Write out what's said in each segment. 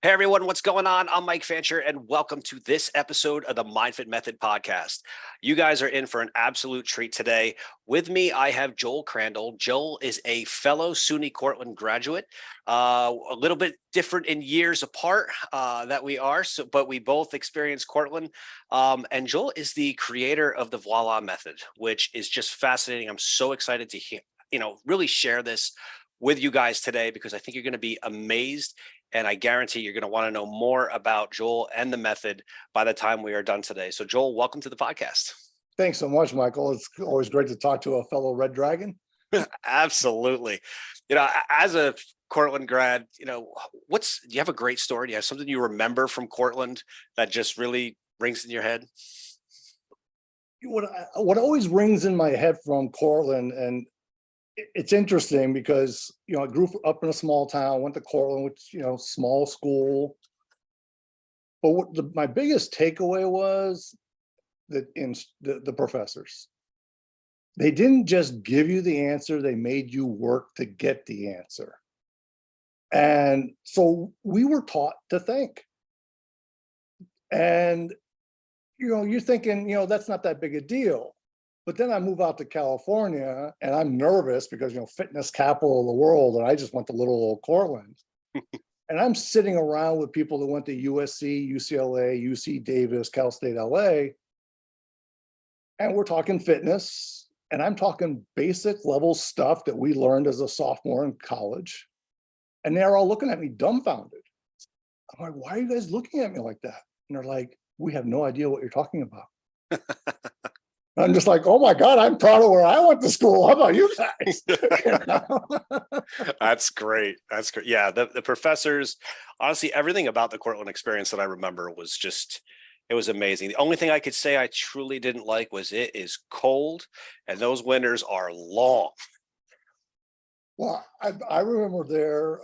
Hey everyone, what's going on? I'm Mike Fancher, and welcome to this episode of the MindFit Method Podcast. You guys are in for an absolute treat today. With me, I have Joel Crandall. Joel is a fellow SUNY Cortland graduate, a little bit different in years apart that we are, but we both experienced Cortland. And Joel is the creator of the VOILA Method, which is just fascinating. I'm so excited to really share this with you guys today because I think you're going to be amazed. And I guarantee you're going to want to know more about Joel and the method by the time we are done today. So Joel, welcome to the podcast. Thanks so much, Michael. It's always great to talk to a fellow Red Dragon. Absolutely. As a Cortland grad, do you have a great story? Do you have something you remember from Cortland that just really rings in your head? What always rings in my head from Cortland, and it's interesting because, I grew up in a small town, went to Cortland, which, small school. But my biggest takeaway was that in the professors, they didn't just give you the answer, they made you work to get the answer. And so we were taught to think. And, you're thinking, that's not that big a deal. But then I move out to California and I'm nervous because, fitness capital of the world. And I just went to little old Cortland. And I'm sitting around with people that went to USC, UCLA, UC Davis, Cal State LA. And we're talking fitness. And I'm talking basic level stuff that we learned as a sophomore in college. And they're all looking at me dumbfounded. I'm like, why are you guys looking at me like that? And they're like, we have no idea what you're talking about. I'm just like, oh my God, I'm proud of where I went to school. How about you guys? That's great. That's great. Yeah, the professors, honestly, everything about the Cortland experience that I remember was it was amazing. The only thing I could say I truly didn't like was it is cold and those winters are long. Well, I remember there,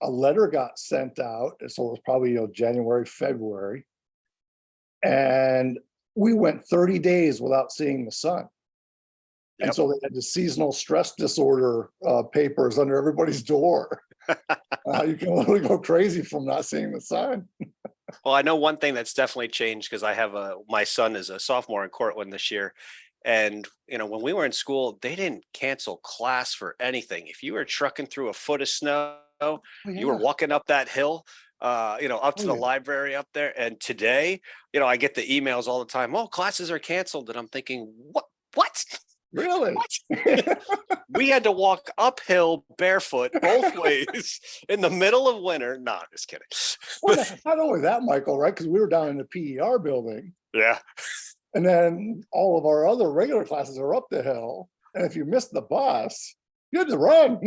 a letter got sent out. So it was probably, January, February. And we went 30 days without seeing the sun. And Yep. so they had the seasonal stress disorder papers under everybody's door. You can literally go crazy from not seeing the sun. Well, I know one thing that's definitely changed because I have my son is a sophomore in Cortland this year. And, when we were in school, they didn't cancel class for anything. If you were trucking through a foot of snow, you were walking up that hill, up to the library up there. And today, I get the emails all the time. Oh, classes are canceled. And I'm thinking, what? Really? What? We had to walk uphill barefoot both ways in the middle of winter. No, I'm just kidding. Well, not only that, Michael, right? Because we were down in the PER building. Yeah. And then all of our other regular classes are up the hill. And if you missed the bus, you had to run.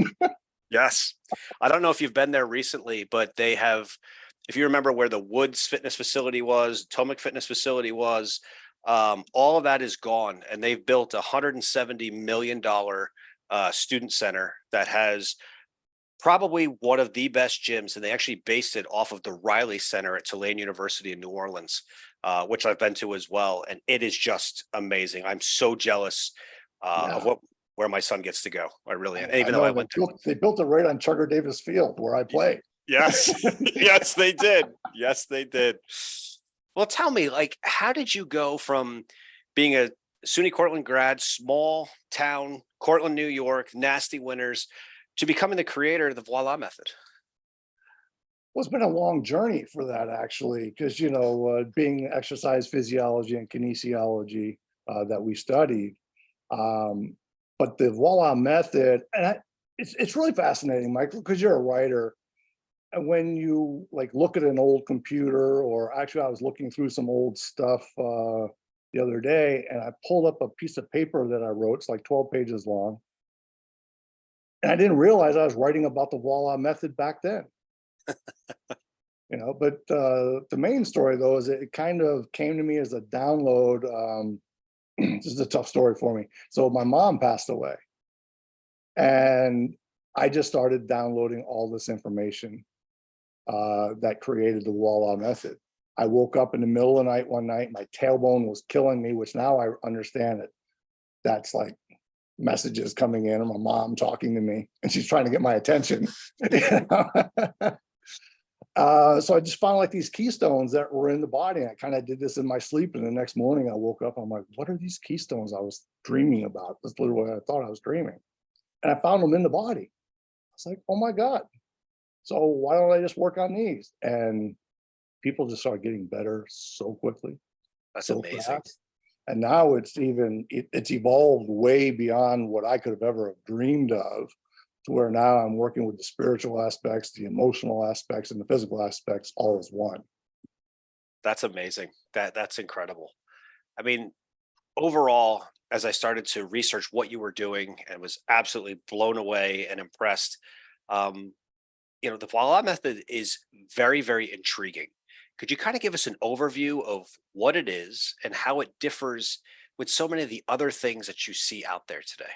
Yes. I don't know if you've been there recently, but they have, if you remember where the Woods fitness facility was, Tomic fitness facility was, all of that is gone. And they've built $170 million student center that has probably one of the best gyms. And they actually based it off of the Riley Center at Tulane University in New Orleans, which I've been to as well. And it is just amazing. I'm so jealous of where my son gets to go. I really am. Even though they built it right on Chugger Davis Field where I play. Yes. Yes, they did. Yes, they did. Well, tell me, how did you go from being a SUNY Cortland grad, small town, Cortland, New York, nasty winters, to becoming the creator of the VOILA Method? Well, it's been a long journey for that, actually, because, being exercise physiology and kinesiology that we studied. But the VOILA Method, and it's really fascinating, Michael, because you're a writer. And when you look at an old computer, or actually I was looking through some old stuff the other day, and I pulled up a piece of paper that I wrote. It's like 12 pages long. And I didn't realize I was writing about the VOILA Method back then. But the main story, though, is it kind of came to me as a download. This is a tough story for me. So my mom passed away. And I just started downloading all this information that created the VOILA Method. I woke up in the middle of the night one night, my tailbone was killing me, which now I understand it. That's like messages coming in, and my mom talking to me, and she's trying to get my attention. So I just found like these keystones that were in the body. And I kind of did this in my sleep. And the next morning I woke up, I'm like, what are these keystones I was dreaming about? That's literally what I thought I was dreaming. And I found them in the body. I was like, oh my God. So why don't I just work on these? And people just started getting better so quickly. That's so amazing. fast. And now it's evolved way beyond what I could have ever dreamed of, to where now I'm working with the spiritual aspects, the emotional aspects, and the physical aspects all as one. That's amazing. That's incredible. I mean, overall, as I started to research what you were doing and was absolutely blown away and impressed, the Voila method is very, very intriguing. Could you kind of give us an overview of what it is and how it differs with so many of the other things that you see out there today?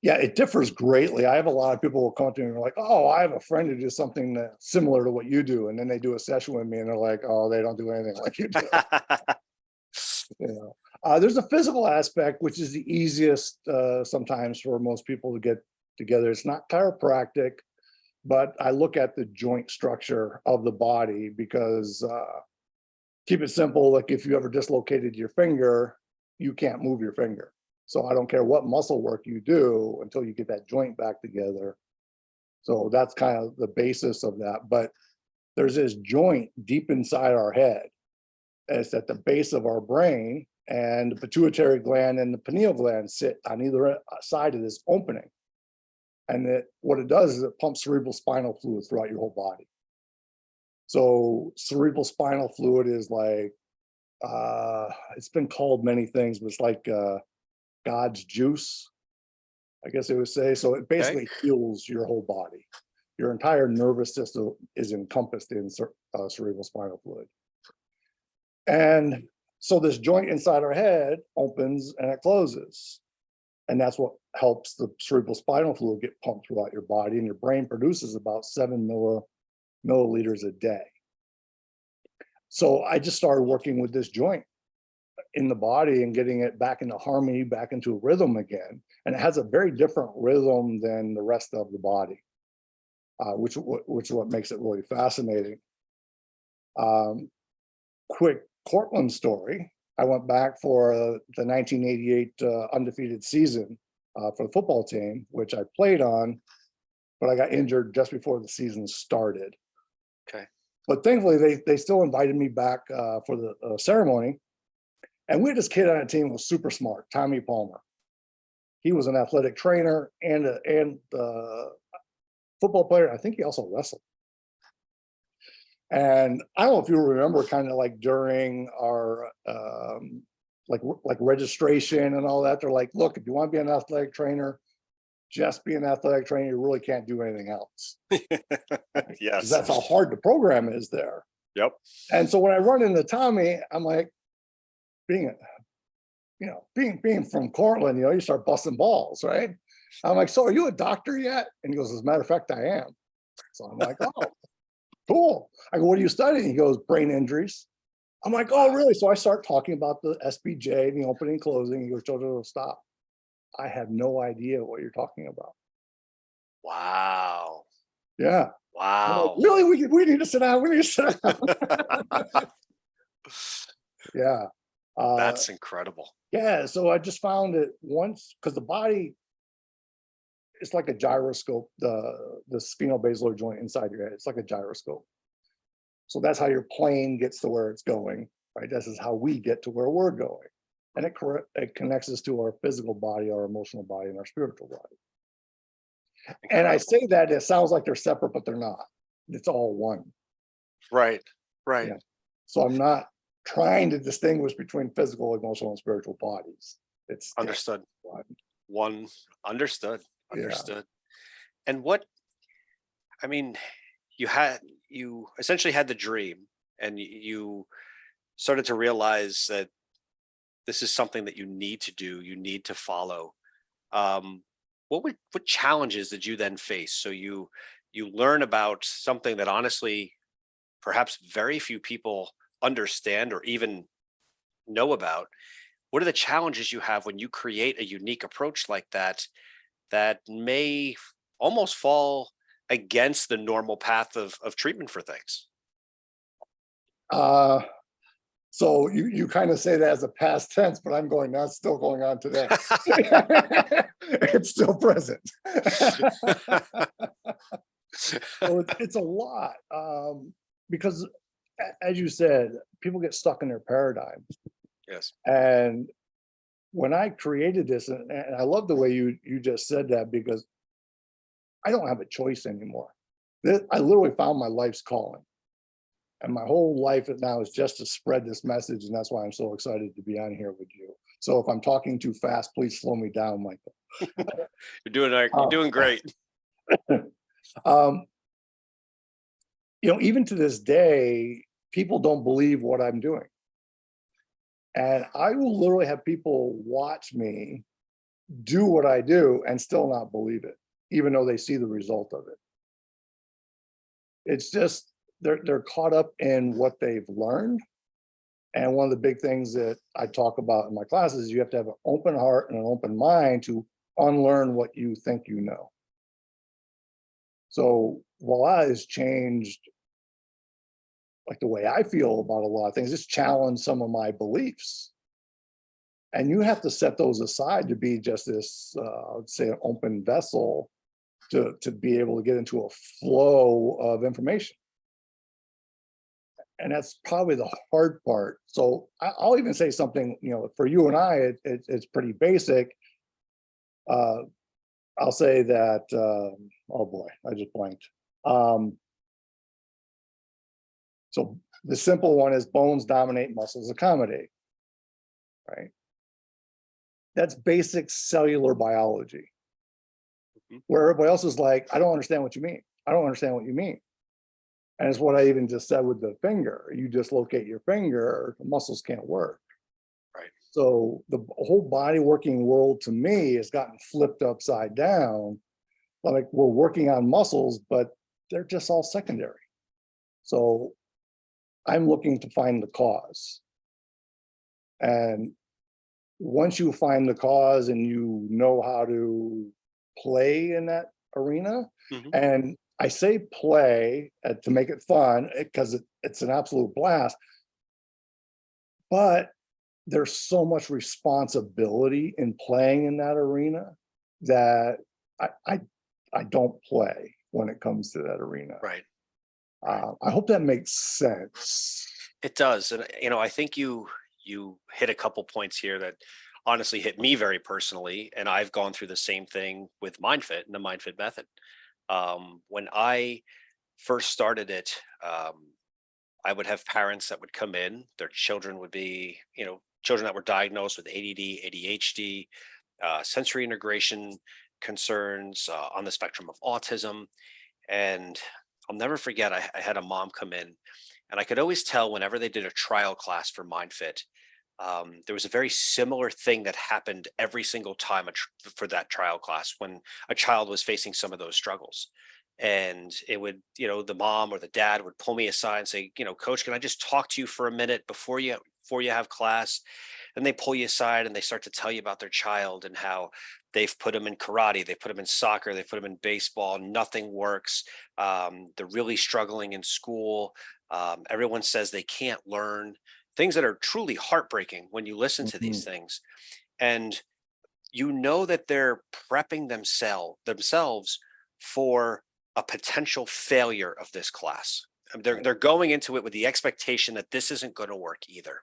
Yeah, it differs greatly. I have a lot of people who come to me and are like, oh, I have a friend who does something similar to what you do. And then they do a session with me and they're like, oh, they don't do anything like you do. There's a physical aspect, which is the easiest sometimes for most people to get together. It's not chiropractic, but I look at the joint structure of the body because keep it simple. Like if you ever dislocated your finger, you can't move your finger. So I don't care what muscle work you do until you get that joint back together. So that's kind of the basis of that. But there's this joint deep inside our head. And it's at the base of our brain, and the pituitary gland and the pineal gland sit on either side of this opening. And what it does is it pumps cerebral spinal fluid throughout your whole body. So cerebral spinal fluid is like, it's been called many things, but it's like God's juice, I guess they would say. So it basically heals your whole body. Your entire nervous system is encompassed in cerebral spinal fluid. And so this joint inside our head opens and it closes. And that's what helps the cerebral spinal fluid get pumped throughout your body. And your brain produces about 7 milliliters a day. So I just started working with this joint in the body and getting it back into harmony, back into rhythm again. And it has a very different rhythm than the rest of the body, which is what makes it really fascinating. Quick Cortland story. I went back for the 1988 undefeated season for the football team, which I played on, but I got injured just before the season started. Okay. But thankfully, they still invited me back for the ceremony. And we had this kid on a team who was super smart, Tommy Palmer. He was an athletic trainer and a football player. I think he also wrestled. And I don't know if you remember, kind of like during our like registration and all that, they're like, look, if you want to be an athletic trainer, just be an athletic trainer. You really can't do anything else. Yes. That's how hard the program is there. Yep. And so when I run into Tommy, I'm like, being from Cortland, you start busting balls, right? I'm like, so are you a doctor yet? And he goes, as a matter of fact, I am. So I'm like, oh, cool. I go, what are you studying? He goes, brain injuries. I'm like, oh, really? So I start talking about the SBJ, the opening and closing. He goes, Jojo, stop. I have no idea what you're talking about. Wow. Yeah. Wow. Like, really? We need to sit down. We need to sit down. Yeah. That's incredible. Yeah. So I just found it once, because the body, it's like a gyroscope, the sphenobasilar joint inside your head. It's like a gyroscope. So that's how your plane gets to where it's going, right? This is how we get to where we're going. And it connects us to our physical body, our emotional body, and our spiritual body. Incredible. And I say that it sounds like they're separate, but they're not. It's all one. Right. Yeah. So I'm not trying to distinguish between physical, emotional, and spiritual bodies. It's understood. One understood. Yeah. And you essentially had the dream, and you started to realize that this is something that you need to do, you need to follow. What challenges did you then face? So you learn about something that honestly, perhaps very few people understand or even know about. What are the challenges you have when you create a unique approach like that may almost fall against the normal path of treatment for things? So you kind of say that as a past tense, but I'm going, that's still going on today. It's still present. So it's a lot, because as you said, people get stuck in their paradigm. Yes. And when I created this, and I love the way you just said that, because I don't have a choice anymore. I literally found my life's calling. And my whole life now is just to spread this message. And that's why I'm so excited to be on here with you. So if I'm talking too fast, please slow me down, Michael. You're doing great. Even to this day, people don't believe what I'm doing. And I will literally have people watch me do what I do and still not believe it, even though they see the result of it. It's just, they're caught up in what they've learned. And one of the big things that I talk about in my classes is you have to have an open heart and an open mind to unlearn what you think you know. So voila has changed, like, the way I feel about a lot of things. It's challenged some of my beliefs. And you have to set those aside to be just this, let's say, an open vessel to be able to get into a flow of information. And that's probably the hard part. So I'll even say something, for you and I, it's pretty basic. I'll say that, oh boy, I just blanked. So the simple one is bones dominate, muscles accommodate, right? That's basic cellular biology. Where everybody else is like, I don't understand what you mean. I don't understand what you mean. And it's what I even just said with the finger. You dislocate your finger, the muscles can't work. Right. So the whole body working world to me has gotten flipped upside down. Like, we're working on muscles, but they're just all secondary. So I'm looking to find the cause. And once you find the cause and you know how to play in that arena, and I say play to make it fun, because it's an absolute blast, but there's so much responsibility in playing in that arena that I don't play when it comes to that arena. Right. I hope that makes sense. It does. And, I think you hit a couple points here that honestly hit me very personally. And I've gone through the same thing with MindFit and the MindFit method. When I first started it, I would have parents that would come in, their children would be, children that were diagnosed with ADD, ADHD, sensory integration concerns, on the spectrum of autism. And I'll never forget, I had a mom come in, and I could always tell whenever they did a trial class for MindFit, there was a very similar thing that happened every single time for that trial class when a child was facing some of those struggles. And it would, the mom or the dad would pull me aside and say, Coach, can I just talk to you for a minute before you have class? And they pull you aside and they start to tell you about their child and how they've put them in karate, they put them in soccer, they put them in baseball, nothing works. They're really struggling in school. Everyone says they can't learn. Things that are truly heartbreaking when you listen to these things. And that they're prepping themselves for a potential failure of this class. They're going into it with the expectation that this isn't going to work either.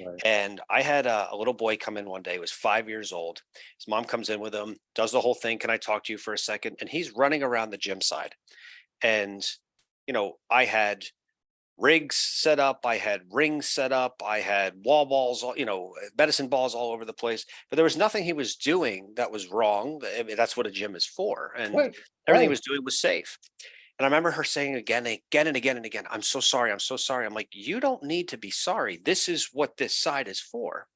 Right. And I had a little boy come in one day, he was 5 years old. His mom comes in with him, does the whole thing. Can I talk to you for a second? And he's running around the gym side. And, I had rigs set up, I had rings set up, I had wall balls, medicine balls all over the place, but there was nothing he was doing that was wrong. I mean, that's what a gym is for. And everything he was doing was safe. And I remember her saying again and again and again, I'm so sorry. I'm so sorry. I'm like, you don't need to be sorry. This is what this side is for.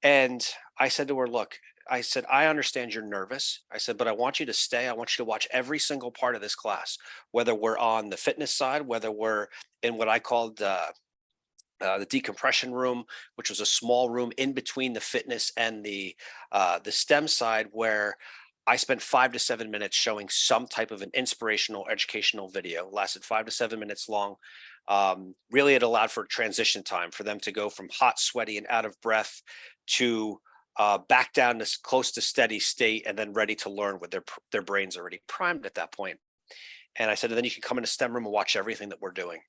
And I said to her, look, I said, I understand you're nervous. I said, but I want you to stay. I want you to watch every single part of this class, whether we're on the fitness side, whether we're in what I called the decompression room, which was a small room in between the fitness and the STEM side, where I spent 5 to 7 minutes showing some type of an inspirational educational video, lasted 5 to 7 minutes long. Really, it allowed for transition time for them to go from hot, sweaty, and out of breath to back down to close to steady state, and then ready to learn with their brains already primed at that point. And I said, and then you can come in the STEM room and watch everything that we're doing.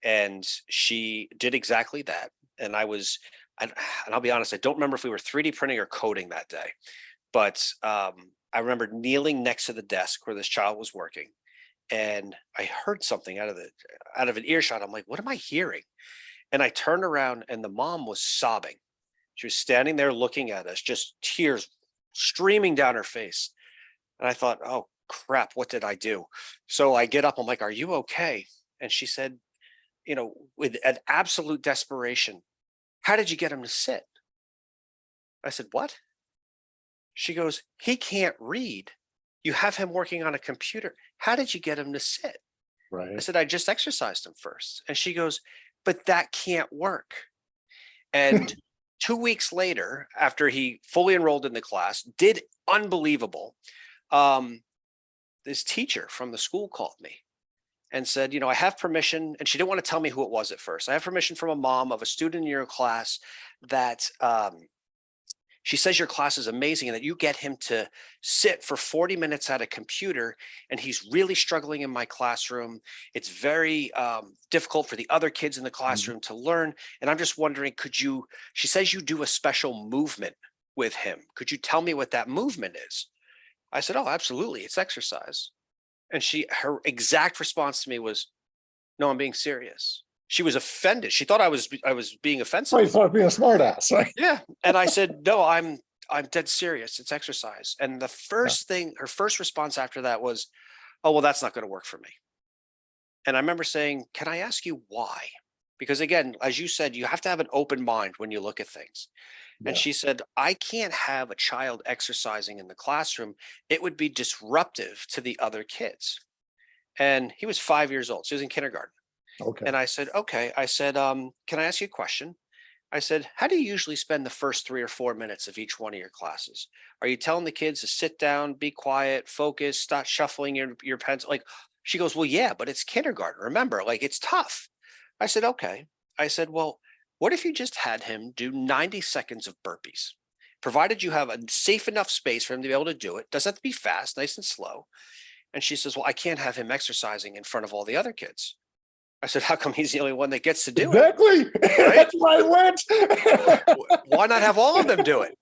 And she did exactly that. And and I'll be honest, I don't remember if we were 3D printing or coding that day, but I remember kneeling next to the desk where this child was working, and I heard something out of an earshot. I'm like, what am I hearing? And I turned around, and the mom was sobbing. She was standing there looking at us, just tears streaming down her face. And I thought, oh crap, what did I do? So I get up, I'm like, are you okay? And she said, with an absolute desperation, how did you get him to sit? I said, what? She goes, he can't read. You have him working on a computer. How did you get him to sit? I Right. said, I just exercised him first. And she goes, but that can't work. And 2 weeks later, after he fully enrolled in the class, did unbelievable, this teacher from the school called me and said, I have permission. And she didn't want to tell me who it was at first. I have permission from a mom of a student in your class that she says your class is amazing and that you get him to sit for 40 minutes at a computer, and he's really struggling in my classroom. It's very difficult for the other kids in the classroom to learn. And I'm just wondering, she says you do a special movement with him. Could you tell me what that movement is? I said, oh, absolutely. It's exercise. And her exact response to me was, no, I'm being serious. She was offended. She thought I was being offensive. Right, thought being a smart ass, right? Yeah. And I said, no, I'm dead serious. It's exercise. And her first response after that was, oh, well, that's not going to work for me. And I remember saying, can I ask you why? Because again, as you said, you have to have an open mind when you look at things. And Yeah. she said, I can't have a child exercising in the classroom. It would be disruptive to the other kids. And he was 5 years old. So he was in kindergarten. Okay. And I said, okay. I said, can I ask you a question? I said, how do you usually spend the first 3 or 4 minutes of each one of your classes? Are you telling the kids to sit down, be quiet, focus, stop shuffling your pencil? Like, she goes, well, yeah, but it's kindergarten. Remember, like, it's tough. I said, okay. I said, well, what if you just had him do 90 seconds of burpees, provided you have a safe enough space for him to be able to do it? Doesn't have to be fast, nice and slow. And she says, well, I can't have him exercising in front of all the other kids. I said, how come he's the only one that gets to do Exactly. it? Right? That's why I went. Why not have all of them do it?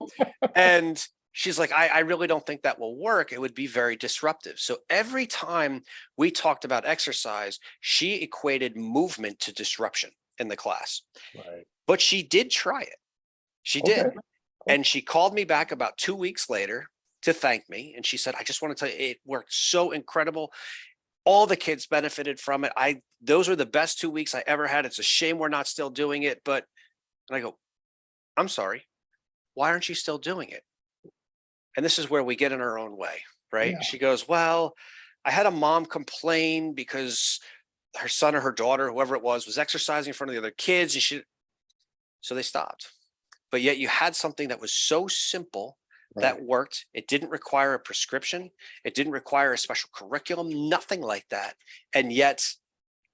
And she's like, I really don't think that will work. It would be very disruptive. So every time we talked about exercise, she equated movement to disruption in the class. Right. But she did try it. She did. Okay. And she called me back about 2 weeks later to thank me. And she said, I just want to tell you, it worked so incredible. All the kids benefited from it. Those were the best 2 weeks I ever had. It's a shame we're not still doing it. And I go, I'm sorry. Why aren't you still doing it? And this is where we get in our own way, right? Yeah. She goes, well, I had a mom complain because her son or her daughter, whoever it was exercising in front of the other kids. So they stopped. But yet you had something that was so simple that Right. worked. It didn't require a prescription. It didn't require a special curriculum, nothing like that. And yet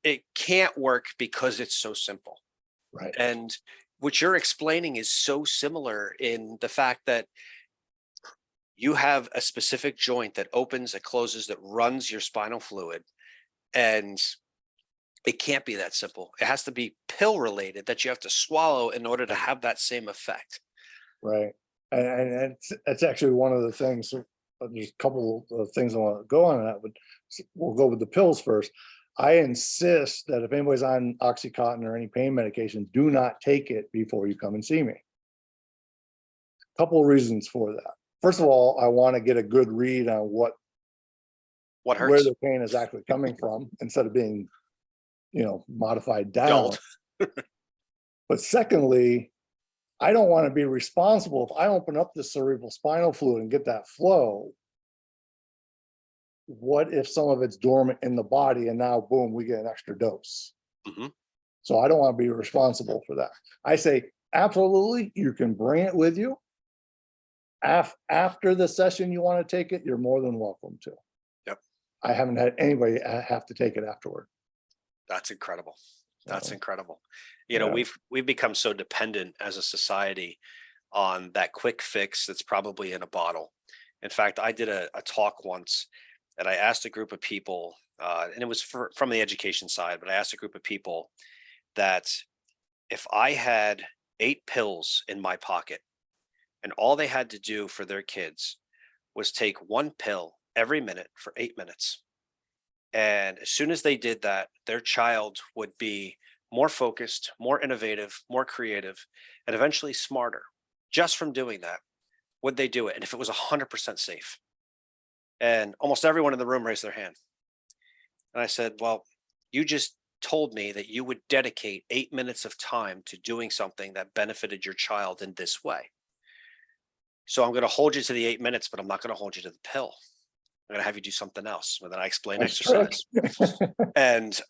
it can't work because it's so simple. Right. And what you're explaining is so similar in the fact that you have a specific joint that opens, that closes, that runs your spinal fluid. And it can't be that simple. It has to be pill related that you have to swallow in order to have that same effect. Right. And it's actually one of the things. There's a couple of things I want to go on that, but we'll go with the pills first. I insist that if anybody's on Oxycontin or any pain medication, do not take it before you come and see me. Couple of reasons for that. First of all, I want to get a good read on What where hurts? the pain is actually coming from instead of being, modified down. Dulled. But secondly, I don't want to be responsible if I open up the cerebral spinal fluid and get that flow. What if some of it's dormant in the body and now boom, we get an extra dose? Mhm. So I don't want to be responsible for that. I say, absolutely, you can bring it with you. After the session you want to take it, you're more than welcome to. Yep. I haven't had anybody have to take it afterward. That's incredible. That's So, incredible. yeah. We've become so dependent as a society on that quick fix that's probably in a bottle. In fact, I did a talk once, and I asked a group of people, and it was from the education side, but I asked a group of people that if I had 8 pills in my pocket and all they had to do for their kids was take one pill every minute for 8 minutes. And as soon as they did that, their child would be more focused, more innovative, more creative, and eventually smarter just from doing that. Would they do it? And if it was 100% safe? And almost everyone in the room raised their hand. And I said, well, you just told me that you would dedicate 8 minutes of time to doing something that benefited your child in this way. So I'm going to hold you to the 8 minutes, but I'm not going to hold you to the pill. I'm going to have you do something else. And then I explain exercise. And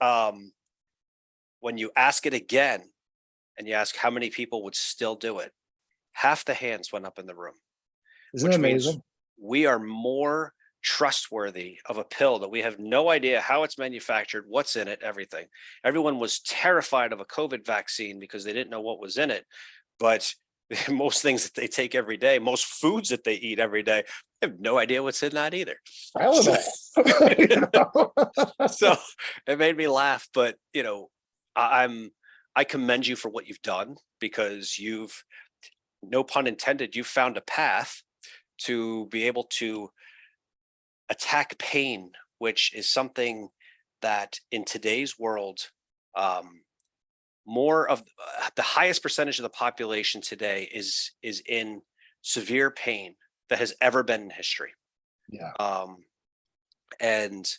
when you ask it again and you ask how many people would still do it, half the hands went up in the room. Isn't it amazing? Means we are more trustworthy of a pill that we have no idea how it's manufactured, what's in it, everything. Everyone was terrified of a COVID vaccine because they didn't know what was in it. But most things that they take every day, most foods that they eat every day, they have no idea what's in that either. I don't know. So it made me laugh. But I commend you for what you've done, because you've, no pun intended, you found a path to be able to attack pain, which is something that in today's world, more of the highest percentage of the population today is in severe pain that has ever been in history. Yeah. And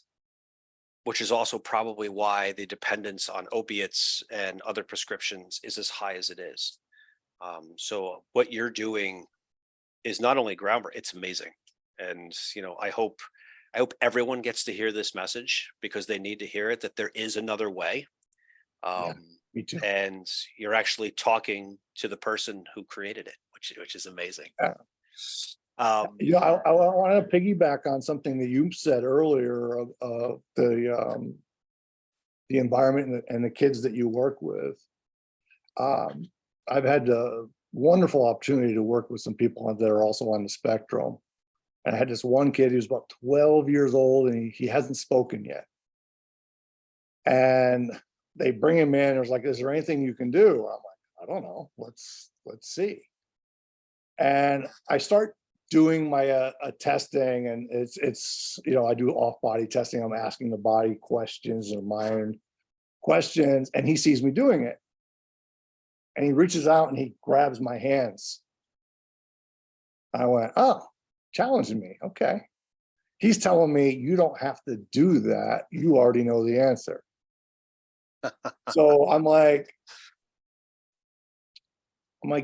which is also probably why the dependence on opiates and other prescriptions is as high as it is. So what you're doing is not only groundbreaking, it's amazing. And, I hope everyone gets to hear this message, because they need to hear it, that there is another way. Me too. And you're actually talking to the person who created it, which is amazing. Yeah. I want to piggyback on something that you said earlier of the environment and the kids that you work with. I've had a wonderful opportunity to work with some people that are also on the spectrum. And I had this one kid who's about 12 years old, and he hasn't spoken yet. And they bring him in. There's like, is there anything you can do? I'm like, I don't know. Let's see. And I start doing my testing, and it's I do off body testing. I'm asking the body questions or mind questions, and he sees me doing it, and he reaches out and he grabs my hands. I went, oh, challenging me. Okay. He's telling me you don't have to do that. You already know the answer. So I'm like,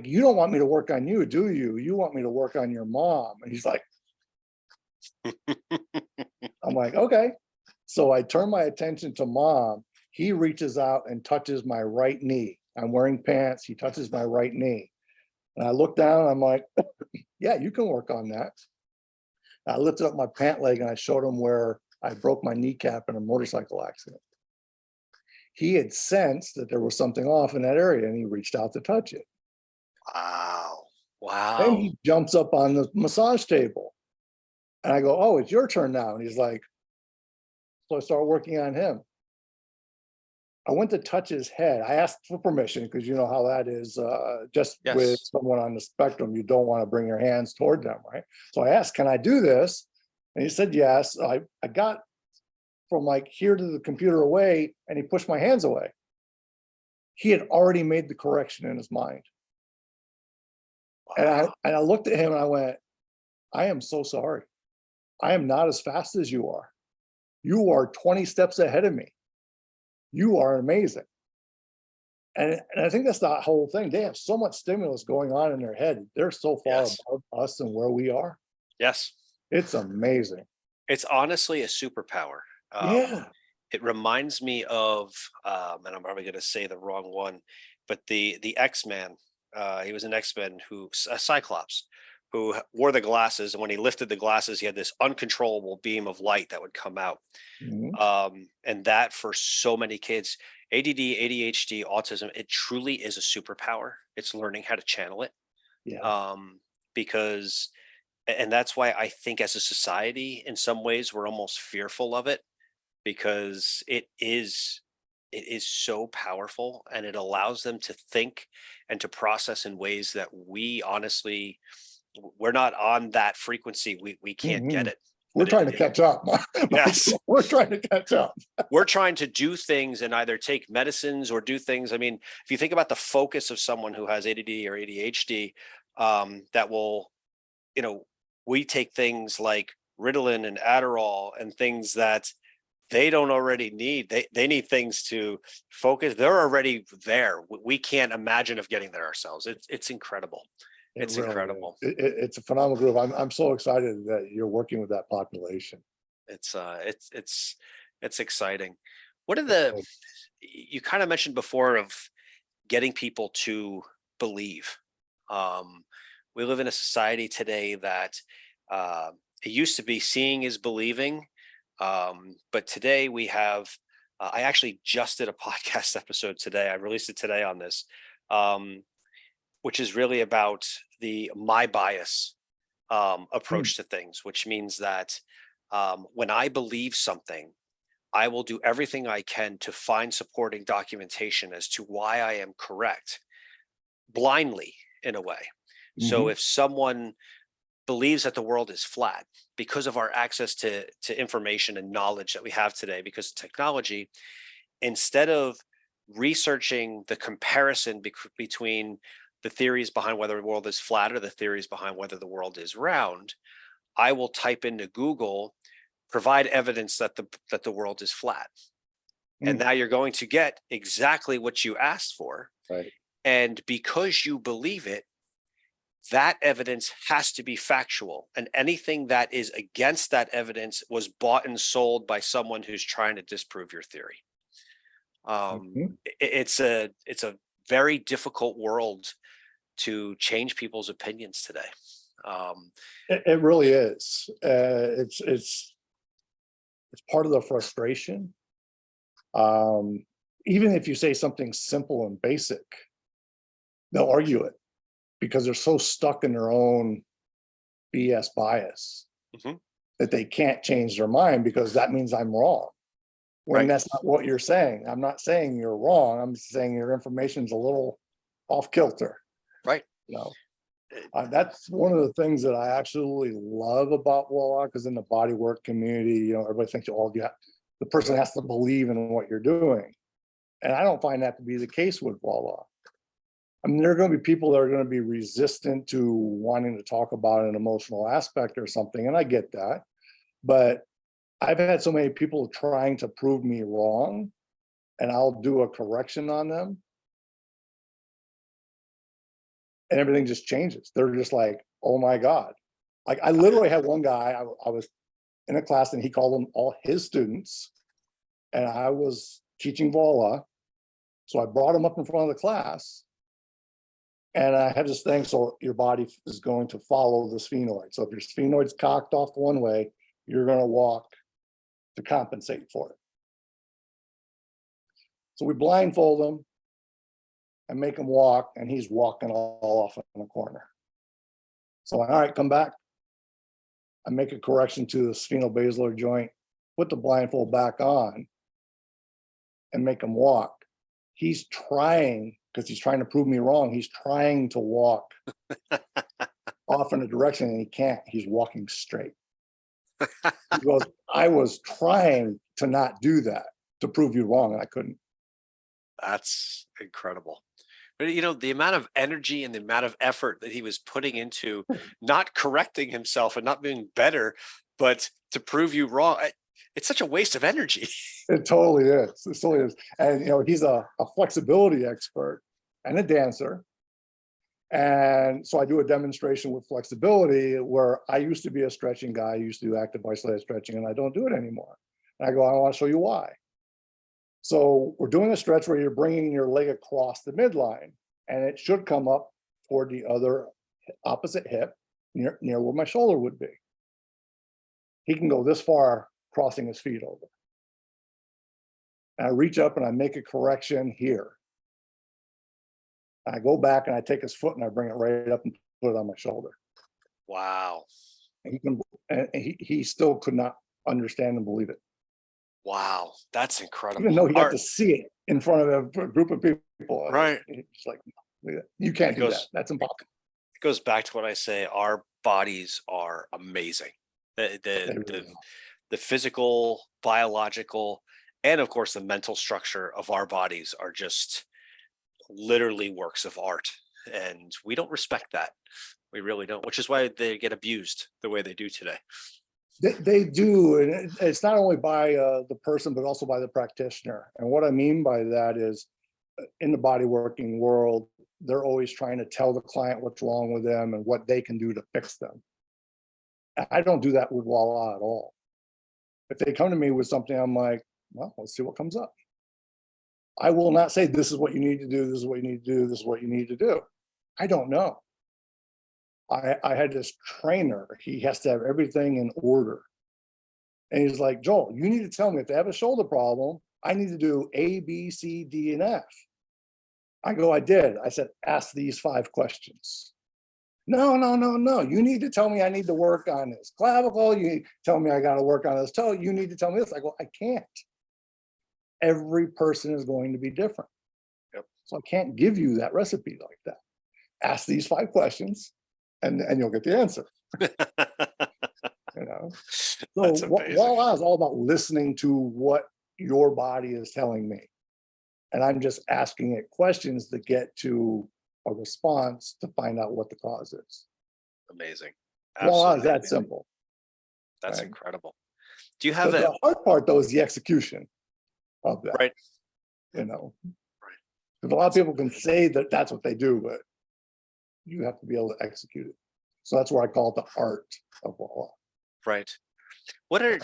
you don't want me to work on you, do you? You want me to work on your mom. And he's like, I'm like, okay. So I turn my attention to mom. He reaches out and touches my right knee. I'm wearing pants. He touches my right knee. And I look down, I'm like, yeah, you can work on that. I lifted up my pant leg and I showed him where I broke my kneecap in a motorcycle accident. He had sensed that there was something off in that area, and he reached out to touch it. Wow. Then he jumps up on the massage table. And I go, oh, it's your turn now. And he's like, so I start working on him. I went to touch his head. I asked for permission, because you know how that is. Just Yes. With someone on the spectrum, you don't want to bring your hands toward them, right? So I asked, can I do this? And he said yes. I got from like here to the computer away, and he pushed my hands away. He had already made the correction in his mind. Wow. And I looked at him and I went, I am so sorry. I am not as fast as you are. You are 20 steps ahead of me. You are amazing. And I think that's the whole thing. They have so much stimulus going on in their head. They're so far above us and where we are. Yes. It's amazing. It's honestly a superpower. Yeah. It reminds me of, and I'm probably going to say the wrong one, but the X-Man. He was an X-Men a Cyclops, who wore the glasses, and when he lifted the glasses, he had this uncontrollable beam of light that would come out. And that for so many kids, ADD, ADHD, autism, it truly is a superpower. It's learning how to channel it. Because, and that's why I think as a society, in some ways, we're almost fearful of it, because it is so powerful, and it allows them to think and to process in ways that we honestly, we're not on that frequency. We can't get it. We're trying to catch up. Yes. We're trying to catch up. We're trying to do things and either take medicines or do things. I mean, if you think about the focus of someone who has ADD or ADHD, that will, we take things like Ritalin and Adderall and things that they don't already need. They need things to focus. They're already there. We can't imagine of getting there ourselves. It's incredible. It's really incredible. It's a phenomenal group. I'm so excited that you're working with that population. It's exciting. What are you kind of mentioned before of getting people to believe? We live in a society today that it used to be seeing is believing. But today we have, I actually just did a podcast episode today. I released it today on this, which is really about the my bias approach to things, which means that when I believe something, I will do everything I can to find supporting documentation as to why I am correct, blindly in a way. So if someone believes that the world is flat because of our access to information and knowledge that we have today, because of technology, instead of researching the comparison between the theories behind whether the world is flat or the theories behind whether the world is round, I will type into Google, provide evidence that the world is flat. And now you're going to get exactly what you asked for. Right. And because you believe it, that evidence has to be factual. And anything that is against that evidence was bought and sold by someone who's trying to disprove your theory. It's a very difficult world to change people's opinions today. It really is. It's part of the frustration. Even if you say something simple and basic, they'll argue it because they're so stuck in their own BS bias that they can't change their mind because that means I'm wrong. When that's not what you're saying. I'm not saying you're wrong. I'm saying your information's a little off kilter. Right. That's one of the things that I absolutely love about VOILA, because in the bodywork community, everybody thinks the person has to believe in what you're doing. And I don't find that to be the case with VOILA. I mean, there are going to be people that are going to be resistant to wanting to talk about an emotional aspect or something, and I get that. But I've had so many people trying to prove me wrong, and I'll do a correction on them, and everything just changes. They're just like, oh my God. Like I literally had one guy, I was in a class and he called them all his students, and I was teaching VOILA. So I brought him up in front of the class, and I have this thing, so your body is going to follow the sphenoid. So if your sphenoid's cocked off one way, you're going to walk to compensate for it. So we blindfold him and make him walk, and he's walking all off in the corner. So all right, come back. I make a correction to the sphenobasilar joint, put the blindfold back on, and make him walk. He's trying, because he's trying to prove me wrong, he's trying to walk off in a direction, and he can't. He's walking straight. He goes, I was trying to not do that, to prove you wrong, and I couldn't. That's incredible. But the amount of energy and the amount of effort that he was putting into not correcting himself and not being better, but to prove you wrong, it's such a waste of energy. It totally is. It totally is. And he's a flexibility expert and a dancer. And so I do a demonstration with flexibility where I used to be a stretching guy. I used to do active isolated stretching, and I don't do it anymore. And I go, I want to show you why. So we're doing a stretch where you're bringing your leg across the midline, and it should come up toward the other opposite hip. near where my shoulder would be. He can go this far, crossing his feet over. And I reach up and I make a correction here. I go back and I take his foot and I bring it right up and put it on my shoulder. Wow. And he still could not understand and believe it. Wow. That's incredible. Even though he got to see it in front of a group of people. Right. It's like, you can't do that. That's impossible. It goes back to what I say, our bodies are amazing. The physical, biological, and of course the mental structure of our bodies are just literally works of art. And we don't respect that. We really don't, which is why they get abused the way they do today. They do, and it's not only by the person, but also by the practitioner. And what I mean by that is, in the body working world, they're always trying to tell the client what's wrong with them and what they can do to fix them. I don't do that with Voila at all. If they come to me with something, I'm like, well, let's see what comes up. I will not say, this is what you need to do, this is what you need to do, this is what you need to do. I don't know. I had this trainer, he has to have everything in order. And he's like, Joel, you need to tell me if they have a shoulder problem, I need to do A, B, C, D, and F. I go, I did. I said, ask these 5 questions. No. You need to tell me I need to work on this clavicle. You tell me I got to work on this toe. You need to tell me this. I go, I can't. Every person is going to be different. Yep. So I can't give you that recipe like that. Ask these 5 questions and you'll get the answer. So Voila is all about listening to what your body is telling me. And I'm just asking it questions to get to a response to find out what the cause is. Amazing. Voila is that simple. That's incredible. Do you have the hard part though is the execution of that? Right. Right. Because a lot of people can say that that's what they do, but you have to be able to execute it. So that's where I call it the art of Voila. Right. What are,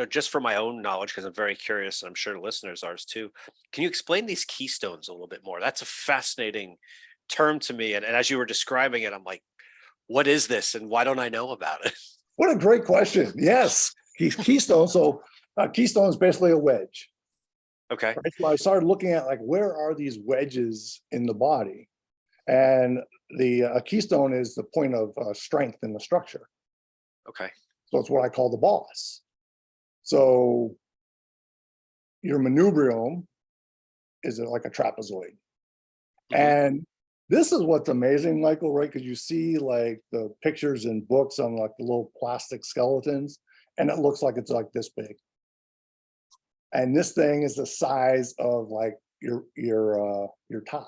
just for my own knowledge, because I'm very curious, and I'm sure listeners are too, can you explain these keystones a little bit more? That's a fascinating term to me. And as you were describing it, I'm like, what is this? And why don't I know about it? What a great question. Yes. Keystone. So keystone is basically a wedge. Okay. Right? So I started looking at where are these wedges in the body? And the keystone is the point of strength in the structure. Okay. So it's what I call the boss. So your manubrium is like a trapezoid. Mm-hmm. And this is what's amazing, Michael, right? Because you see the pictures in books on the little plastic skeletons, and it looks like it's this big. And this thing is the size of your tie.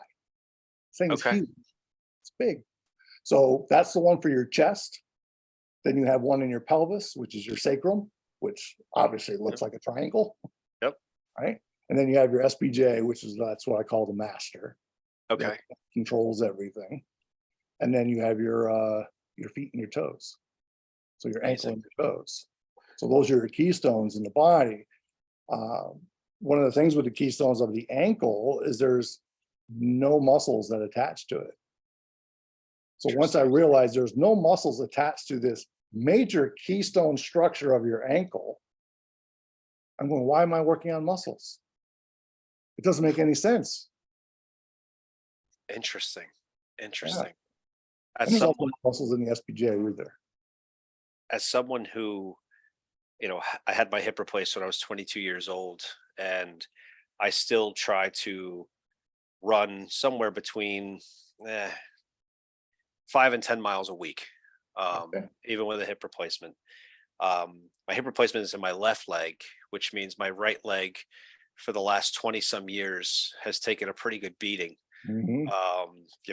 This thing is huge. It's big. So that's the one for your chest. Then you have one in your pelvis, which is your sacrum, which obviously looks like a triangle. Yep. Right. And then you have your SBJ, that's what I call the master. Okay. That controls everything. And then you have your feet and your toes. So your ankle and your toes. So those are your keystones in the body. One of the things with the keystones of the ankle is there's no muscles that attach to it. So once I realized there's no muscles attached to this major keystone structure of your ankle, I'm going, why am I working on muscles? It doesn't make any sense. Interesting. Yeah. As there's someone, muscles in the SPJ either. As someone who, I had my hip replaced when I was 22 years old, and I still try to run somewhere between 5 and 10 miles a week, even with a hip replacement. My hip replacement is in my left leg, which means my right leg for the last 20 some years has taken a pretty good beating. Mm-hmm.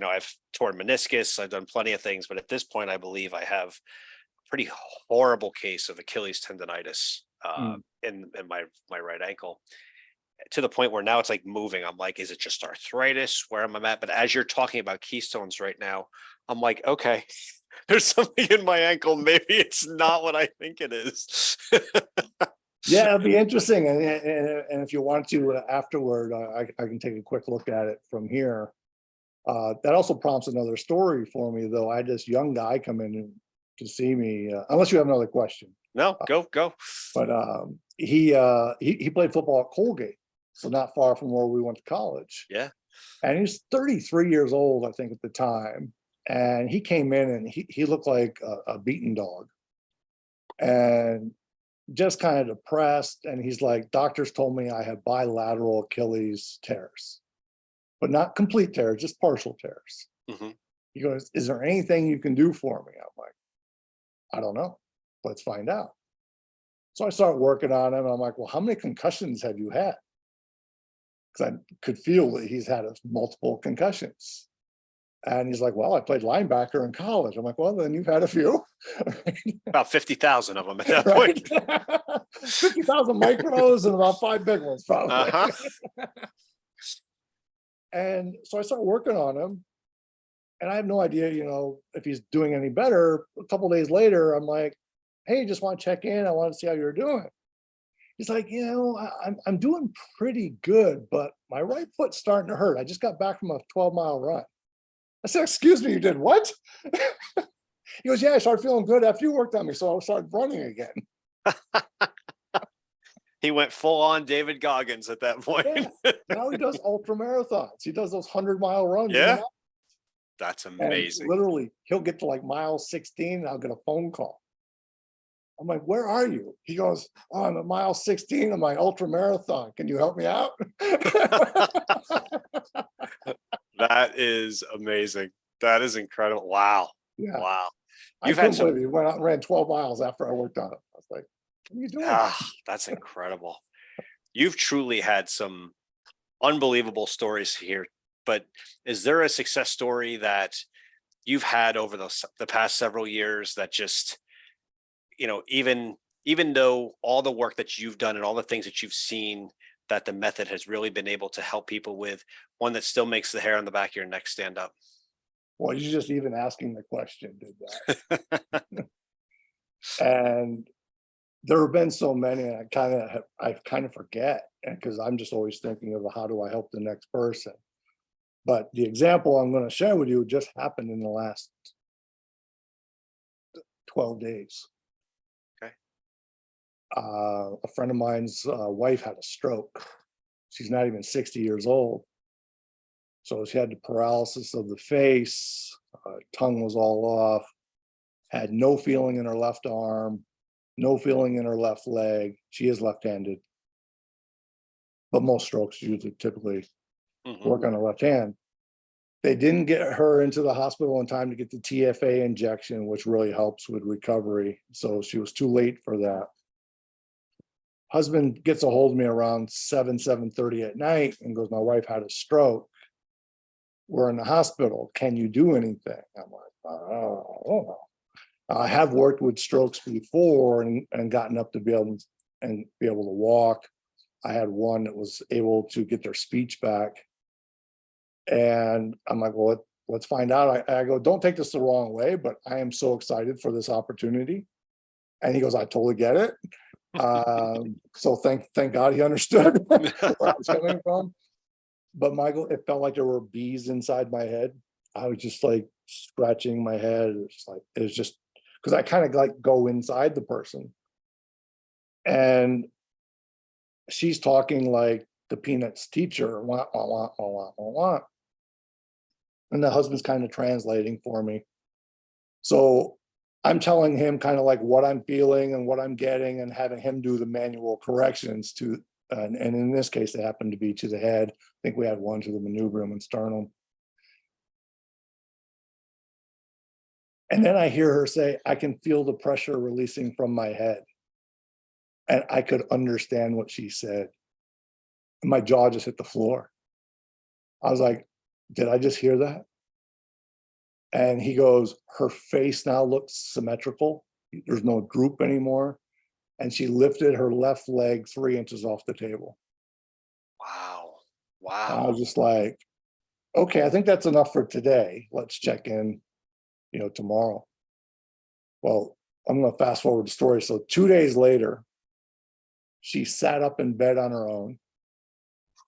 I've torn meniscus, I've done plenty of things, but at this point, I believe I have a pretty horrible case of Achilles tendonitis in my right ankle, to the point where now it's moving. I'm like, is it just arthritis? Where am I at? But as you're talking about keystones right now, I'm like, okay, there's something in my ankle. Maybe it's not what I think it is. Yeah, it'll be interesting. And if you want to afterward, I can take a quick look at it from here. That also prompts another story for me, though. I had this young guy come in to see me, unless you have another question. No, go. But he played football at Colgate, so not far from where we went to college. Yeah. And he's 33 years old, I think, at the time. And he came in and he looked like a beaten dog and just kind of depressed. And he's like, doctors told me I have bilateral Achilles tears, but not complete tears, just partial tears. Mm-hmm. He goes, is there anything you can do for me? I'm like, I don't know. Let's find out. So I started working on him. I'm like, well, how many concussions have you had? Because I could feel that he's had multiple concussions. And he's like, well, I played linebacker in college. I'm like, well, then you've had a few. About 50,000 of them at that Right? point. 50,000 micros and about 5 big ones, probably. Uh-huh. And so I started working on him. And I have no idea, if he's doing any better. A couple of days later, I'm like, hey, just want to check in. I want to see how you're doing. He's like, I'm doing pretty good, but my right foot's starting to hurt. I just got back from a 12-mile run. I said, excuse me, you did what? He goes, yeah, I started feeling good after you worked on me, so I started running again. He went full on David Goggins at that point. Yeah. Now he does ultra marathons. He does those 100-mile runs. Yeah. That's amazing. And literally, he'll get to like mile 16 and I'll get a phone call. I'm like, where are you? He goes, oh, I'm at mile 16 of my ultra marathon. Can you help me out? That is amazing. That is incredible. Wow. Yeah. Wow. You've had some. He went out and ran 12 miles after I worked on it. I was like, what are you doing? That's incredible. You've truly had some unbelievable stories here. But is there a success story that you've had over the past several years that just, even though all the work that you've done and all the things that you've seen, that the method has really been able to help people with, one that still makes the hair on the back of your neck stand up? Well, you just even asking the question did that. And there have been so many, and I kind of forget, because I'm just always thinking of how do I help the next person. But the example I'm going to share with you just happened in the last 12 days. Okay. A friend of mine's wife had a stroke. She's not even 60 years old. So she had the paralysis of the face, tongue was all off, had no feeling in her left arm, no feeling in her left leg. She is left-handed. But most strokes typically work on the left hand. They didn't get her into the hospital in time to get the TFA injection, which really helps with recovery. So she was too late for that. Husband gets a hold of me around 7:30 at night and goes, my wife had a stroke. We're in the hospital. Can you do anything? I'm like, oh, I don't know. I have worked with strokes before and gotten up to be able to walk. I had one that was able to get their speech back. And I'm like, well, let's find out. I go, don't take this the wrong way, but I am so excited for this opportunity. And he goes, I totally get it. So thank God he understood where I was coming from. But Michael, it felt like there were bees inside my head. I was just like scratching my head. It was just because I kind of like go inside the person. And she's talking like the Peanuts teacher, wah, wah, wah, wah, wah, wah, wah. And the husband's kind of translating for me. So I'm telling him kind of like what I'm feeling and what I'm getting and having him do the manual corrections to, and in this case, they happened to be to the head. I think we had one to the manubrium and sternum. And then I hear her say, I can feel the pressure releasing from my head. And I could understand what she said. And my jaw just hit the floor. I was like, did I just hear that? And he goes, her face now looks symmetrical. There's no droop anymore. And she lifted her left leg 3 inches off the table. Wow. And I was just like, okay, I think that's enough for today. Let's check in, tomorrow. Well, I'm going to fast forward the story. So 2 days later, she sat up in bed on her own.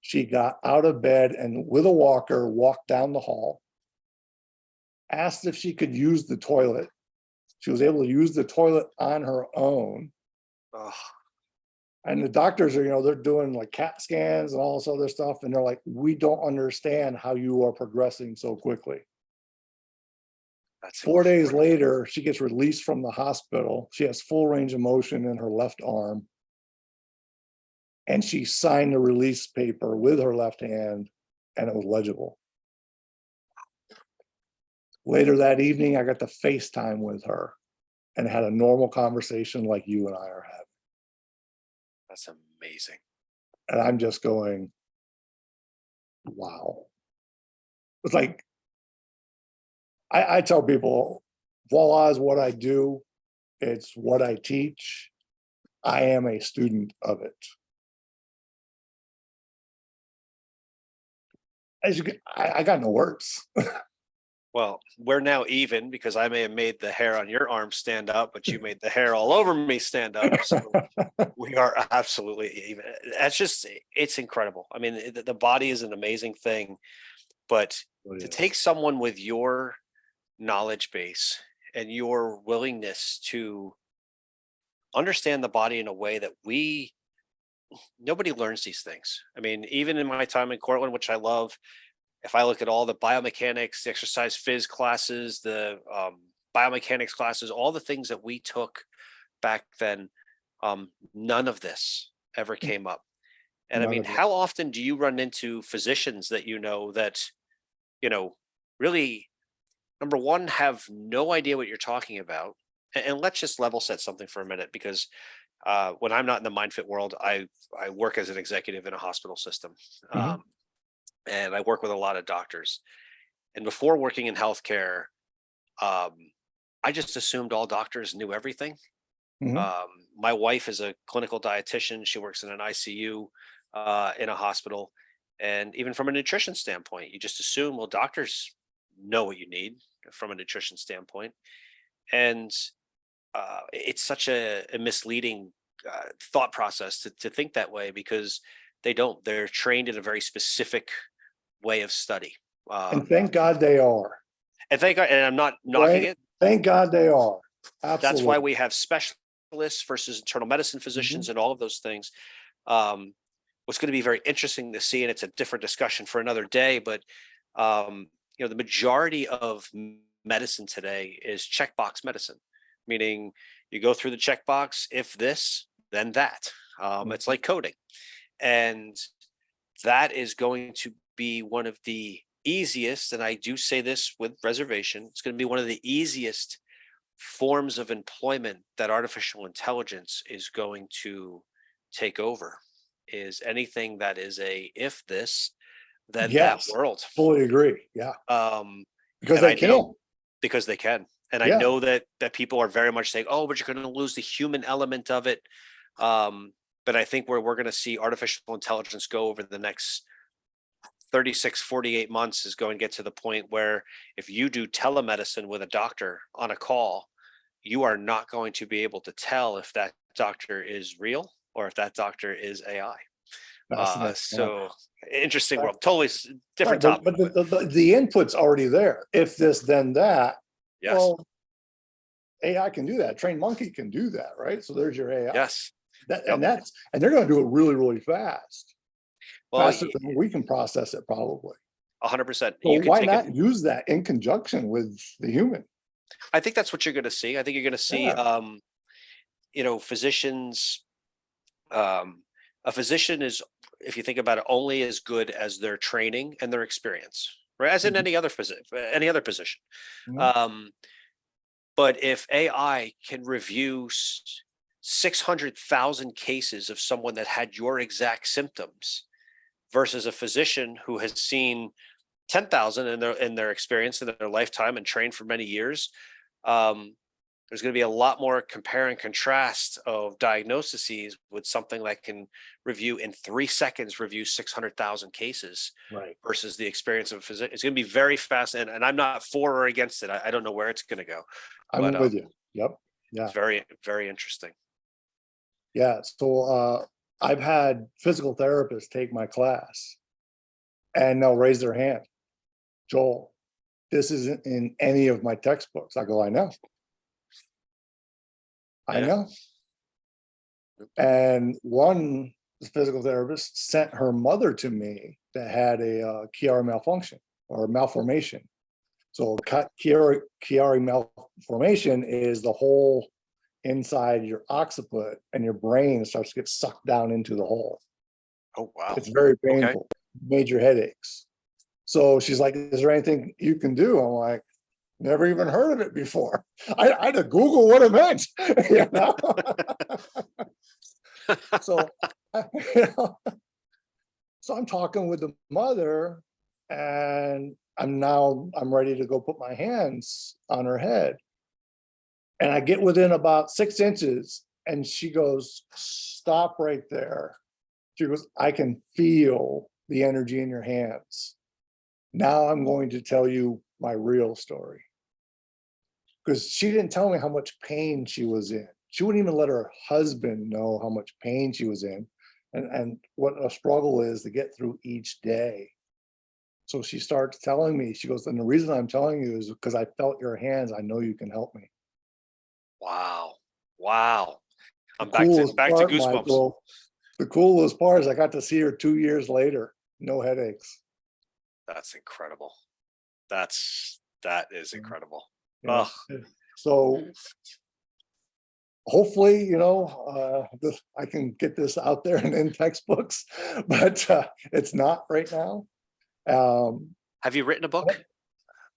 She got out of bed and with a walker walked down the hall, asked if she could use the toilet, She was able to use the toilet on her own. Oh, And the doctors are, they're doing like CAT scans and all this other stuff. And they're like, we don't understand how you are progressing so quickly. that's 4 days incredible. later, she gets released from the hospital. She has full range of motion in her left arm. And she signed the release paper with her left hand, and it was legible. Later that evening, I got to FaceTime with her and had a normal conversation like you and I are having. That's amazing. And I'm just going, wow. It's like, I tell people, voila is what I do. It's what I teach. I am a student of it. I got no words. Well, we're now even because I may have made the hair on your arm stand up, but you made the hair all over me stand up. So we are absolutely even. It's incredible. I mean, the body is an amazing thing, but to take someone with your knowledge base and your willingness to understand the body in a way that nobody learns these things. I mean, even in my time in Cortland, which I love, if I look at all the biomechanics, the exercise phys classes, the biomechanics classes, all the things that we took back then, none of this ever came up. And I mean, how often do you run into physicians that that, really, number one, have no idea what you're talking about? And let's just level set something for a minute, because when I'm not in the MindFit world, I work as an executive in a hospital system. And I work with a lot of doctors. And before working in healthcare, I just assumed all doctors knew everything. My wife is a clinical dietitian. She works in an ICU in a hospital. And even from a nutrition standpoint, you just assume, well, doctors know what you need from a nutrition standpoint. And it's such a misleading thought process to think that way, because they don't. They're trained in a very specific way of study. And thank God they are. And thank God, and I'm not knocking it. Thank God they are. Absolutely. That's why we have specialists versus internal medicine physicians and all of those things. What's going to be very interesting to see, and it's a different discussion for another day, but the majority of medicine today is checkbox medicine, meaning you go through the checkbox, if this, then that. It's like coding. And that is going to be one of the easiest, and I do say this with reservation, it's going to be one of the easiest forms of employment that artificial intelligence is going to take over, is anything that is a if this, then that world. Fully agree. Yeah. Because they can. Because they can. And I know that people are very much saying, oh, but you're going to lose the human element of it. But I think where we're going to see artificial intelligence go over the next 36, 48 months is going to get to the point where if you do telemedicine with a doctor on a call, you are not going to be able to tell if that doctor is real or if that doctor is AI. So interesting world, totally different topic. But the input's already there. If this, then that. Yes. Well, AI can do that. Trained monkey can do that, right? So there's your AI. Yes. And they're going to do it really, really fast. Well, faster than we can process it, probably. 100%. So why not use that in conjunction with the human? I think that's what you're going to see. I think you're going to see, physicians. A physician is, if you think about it, only as good as their training and their experience, right? As in any other position. But if AI can review 600,000 cases of someone that had your exact symptoms versus a physician who has seen 10,000 in their experience in their lifetime and trained for many years, there's going to be a lot more compare and contrast of diagnoses with something that can in 3 seconds review 600,000 cases, right? Versus the experience of a physician. It's going to be very fast, and I'm not for or against it. I don't know where it's going to go. I'm with you. Yep. Yeah. It's very, very interesting. Yeah. So I've had physical therapists take my class and they'll raise their hand. Joel, this isn't in any of my textbooks. I go, I know. I know. And one physical therapist sent her mother to me that had a Chiari malfunction or malformation. So Chiari malformation is the hole inside your occiput, and your brain starts to get sucked down into the hole. Oh, wow. It's very Okay. painful, major headaches. So she's like, is there anything you can do? I'm like, never even heard of it before. I had to Google what it meant. You know? So, you know, so I'm talking with the mother, and I'm ready to go put my hands on her head. And I get within about 6 inches, and she goes, stop right there. She goes, I can feel the energy in your hands. Now I'm going to tell you my real story. Because she didn't tell me how much pain she was in. She wouldn't even let her husband know how much pain she was in, and what a struggle is to get through each day. So she starts telling me, she goes, and the reason I'm telling you is because I felt your hands. I know you can help me. Wow. Wow. I'm The back to coolest part, goosebumps. Michael, the coolest part is I got to see her 2 years later. No headaches. That's incredible. That is incredible. Yeah. Oh, So hopefully, you know, I can get this out there and in textbooks, but it's not right now. have you written a book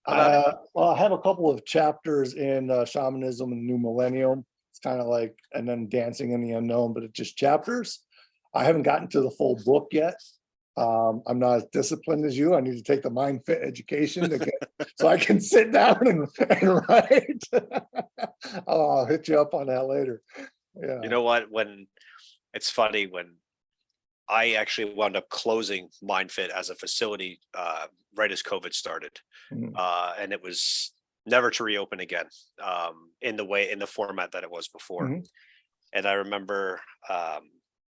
about it? Well, I have a couple of chapters in Shamanism and New Millennium. It's kind of like, and then Dancing in the Unknown, but it's just chapters. I haven't gotten to the full book yet. I'm not as disciplined as you. I need to take the MindFit education to get, so I can sit down and write. I'll hit you up on that later. Yeah. You know what? It's funny, when I actually wound up closing MindFit as a facility right as COVID started, and it was never to reopen again in the format that it was before. Mhm. And I remember a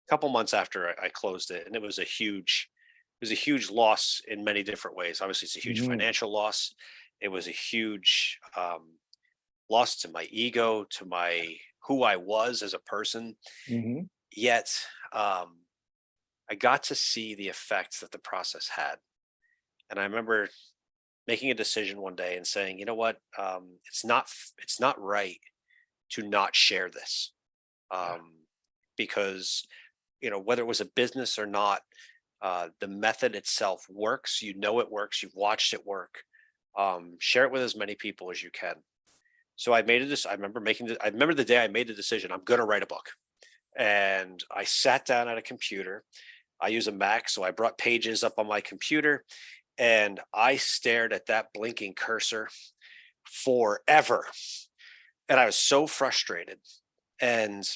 couple months after I closed it, and it was a huge loss in many different ways. Obviously, it's a huge financial loss. It was a huge loss to my ego, to who I was as a person. Yet I got to see the effects that the process had. And I remember making a decision one day and saying, you know what, it's not right to not share this, because, you know, whether it was a business or not, the method itself works. You know it works. You've watched it work. Share it with as many people as you can. So I made it. I remember the day I made the decision. I'm going to write a book, and I sat down at a computer. I use a Mac, so I brought Pages up on my computer, and I stared at that blinking cursor forever. And I was so frustrated. And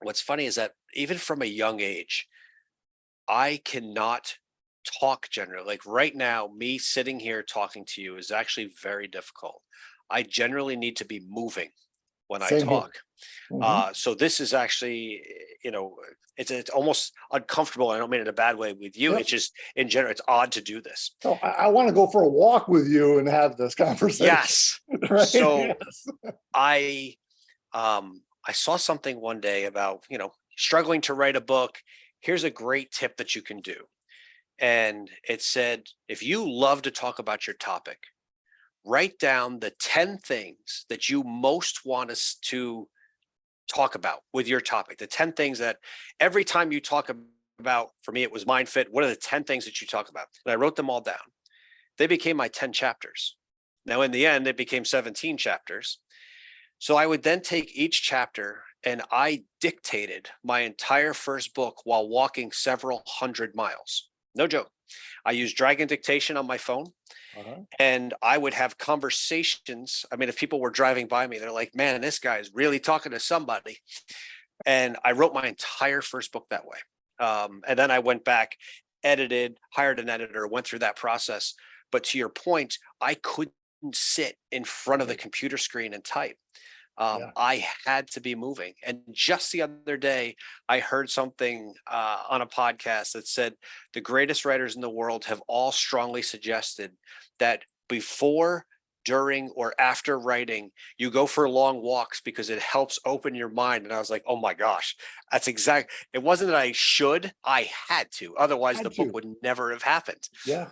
what's funny is that even from a young age, I cannot talk generally. Like right now, me sitting here talking to you is actually very difficult. I generally need to be moving when I Same here. talk. So this is actually, you know, it's almost uncomfortable. I don't mean it in a bad way with you. Yep. It's just in general, it's odd to do this. So I want to go for a walk with you and have this conversation. Yes. Right? So Yes. I saw something one day about, you know, struggling to write a book. Here's a great tip that you can do. And it said, if you love to talk about your topic, write down the 10 things that you most want us to talk about with your topic. The 10 things that every time you talk about, for me, it was MindFit. What are the 10 things that you talk about? And I wrote them all down. They became my 10 chapters. Now, in the end, it became 17 chapters. So I would then take each chapter, and I dictated my entire first book while walking several hundred miles. No joke. I used Dragon Dictation on my phone. And I would have conversations. I mean, if people were driving by me, they're like, man, this guy is really talking to somebody. And I wrote my entire first book that way. And then I went back, edited, hired an editor, went through that process. But to your point, I couldn't sit in front of the computer screen and type. I had to be moving. And just the other day, I heard something on a podcast that said the greatest writers in the world have all strongly suggested that before, during or after writing, you go for long walks because it helps open your mind. And I was like, oh my gosh, it wasn't that I had to, otherwise the book would never have happened. Yeah.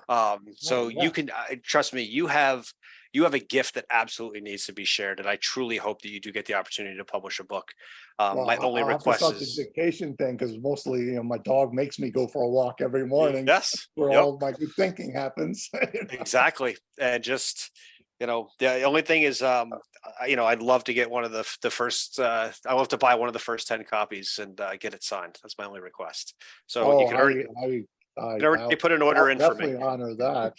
So you can trust me, you have a gift that absolutely needs to be shared. And I truly hope that you do get the opportunity to publish a book. My only request is the dictation thing, because mostly, my dog makes me go for a walk every morning. Yes. Where all my good thinking happens. Exactly. And just, the only thing is, I'd love to get one of the first, I'd love to buy one of the first 10 copies and get it signed. That's my only request. So you can already put an order in for me. Definitely honor that.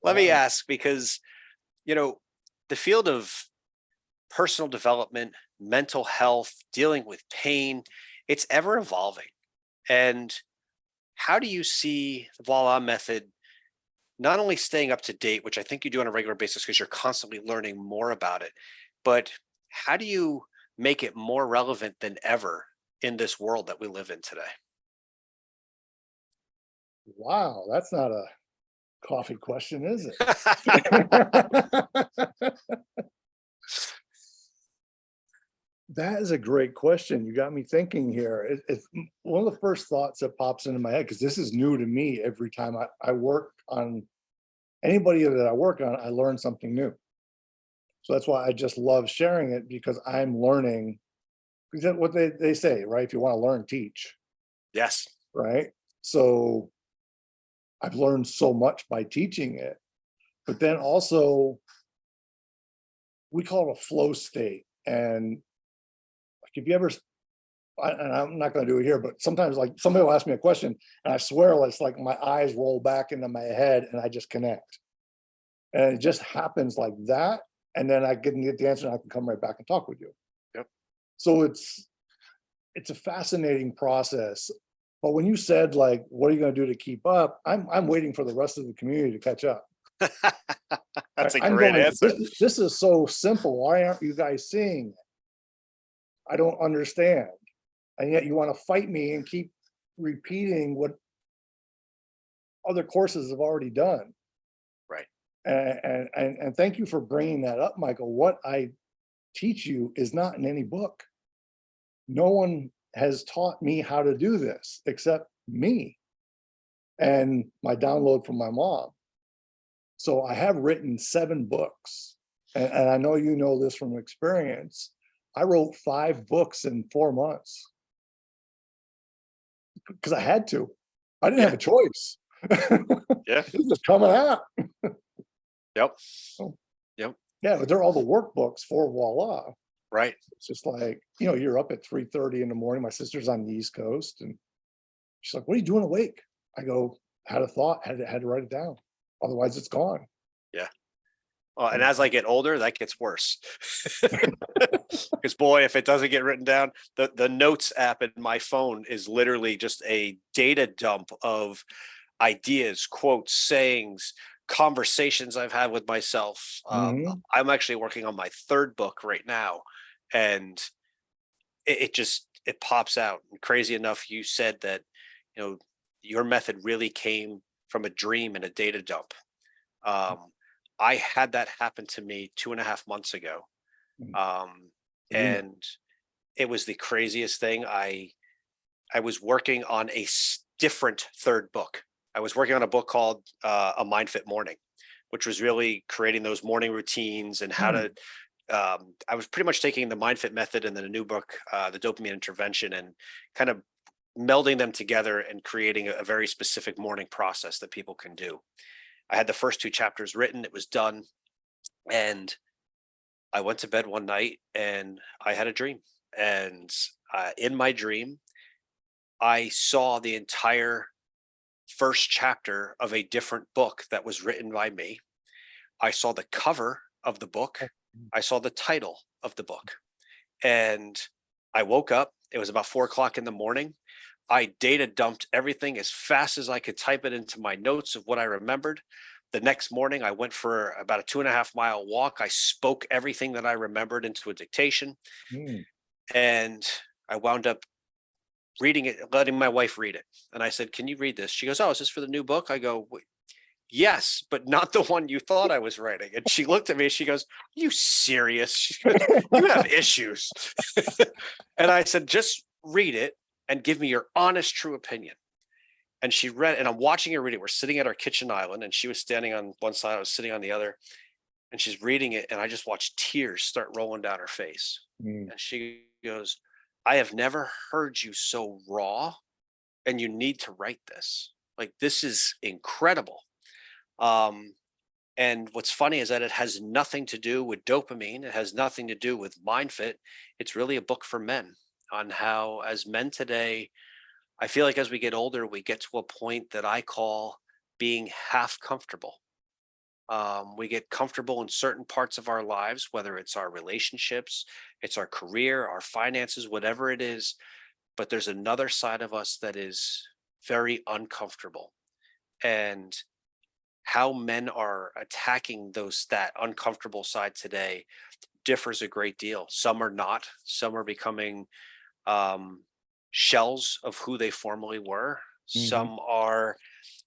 Let me ask, because, the field of personal development, mental health, dealing with pain, it's ever evolving. And how do you see the VOILA method not only staying up to date, which I think you do on a regular basis because you're constantly learning more about it, but how do you make it more relevant than ever in this world that we live in today? Wow, that's not a coffee question, is it? That is a great question. You got me thinking here. It's one of the first thoughts that pops into my head, because this is new to me. Every time I work on anybody that I work on, I learn something new. So that's why I just love sharing it, because I'm learning. Because what they say, right? If you want to learn, teach. Yes. Right. So I've learned so much by teaching it. But then also, we call it a flow state. And like, if you ever, and I'm not going to do it here, but sometimes, like, somebody will ask me a question and I swear it's like my eyes roll back into my head and I just connect. And it just happens like that. And then I get the answer and I can come right back and talk with you. Yep. So it's a fascinating process. But when you said, like, what are you going to do to keep up? I'm waiting for the rest of the community to catch up. That's a great answer. This is so simple. Why aren't you guys seeing it? I don't understand. And yet you want to fight me and keep repeating what other courses have already done. Right. And thank you for bringing that up, Michael. What I teach you is not in any book. No one has taught me how to do this except me and my download from my mom. So I have written 7 books, and I know you know this from experience. I wrote 5 books in 4 months because I had to. I didn't have a choice. Yeah. It was coming out. Yep. Yeah, but they're all the workbooks for VOILA. Right. It's just like, you're up at 3:30 in the morning. My sister's on the East Coast, and she's like, "What are you doing awake?" I go, "Had a thought, had to write it down. Otherwise it's gone." Yeah. And as I get older, that gets worse. Because boy, if it doesn't get written down, the notes app in my phone is literally just a data dump of ideas, quotes, sayings, conversations I've had with myself. I'm actually working on my 3rd book right now, and it pops out. And crazy enough, you said that, your method really came from a dream and a data dump. I had that happen to me 2.5 months ago. And it was the craziest thing. I was working on a different 3rd book. I was working on a book called A MindFit Morning, which was really creating those morning routines and how to, I was pretty much taking the MindFit method and then a new book, the dopamine intervention, and kind of melding them together and creating a very specific morning process that people can do. I had the first 2 chapters written, it was done. And I went to bed one night and I had a dream. And in my dream, I saw the entire first chapter of a different book that was written by me. I saw the cover of the book. I saw the title of the book. And I woke up. It was about 4:00 in the morning. I data dumped everything as fast as I could type it into my notes of what I remembered. The next morning, I went for about a 2.5-mile walk. I spoke everything that I remembered into a dictation. And I wound up reading it, letting my wife read it. And I said, "Can you read this?" She goes, "Oh, is this for the new book?" I go, yes, but not the one you thought I was writing. And she looked at me and she goes, "Are you serious?" She goes, "You have issues." And I said, "Just read it and give me your honest, true opinion." And she read, and I'm watching her read it. We're sitting at our kitchen island, and she was standing on one side, I was sitting on the other, and she's reading it, and I just watched tears start rolling down her face. Mm. And she goes, "I have never heard you so raw, and you need to write this. Like, this is incredible." Um, and what's funny is that it has nothing to do with dopamine. It has nothing to do with MindFit. It's really a book for men on how, as men today, I feel like as we get older, we get to a point that I call being half comfortable. We get comfortable in certain parts of our lives, whether it's our relationships, it's our career, our finances, whatever it is. But there's another side of us that is very uncomfortable. And how men are attacking that uncomfortable side today differs a great deal. Some are not. Some are becoming shells of who they formerly were. Mhm. Some are,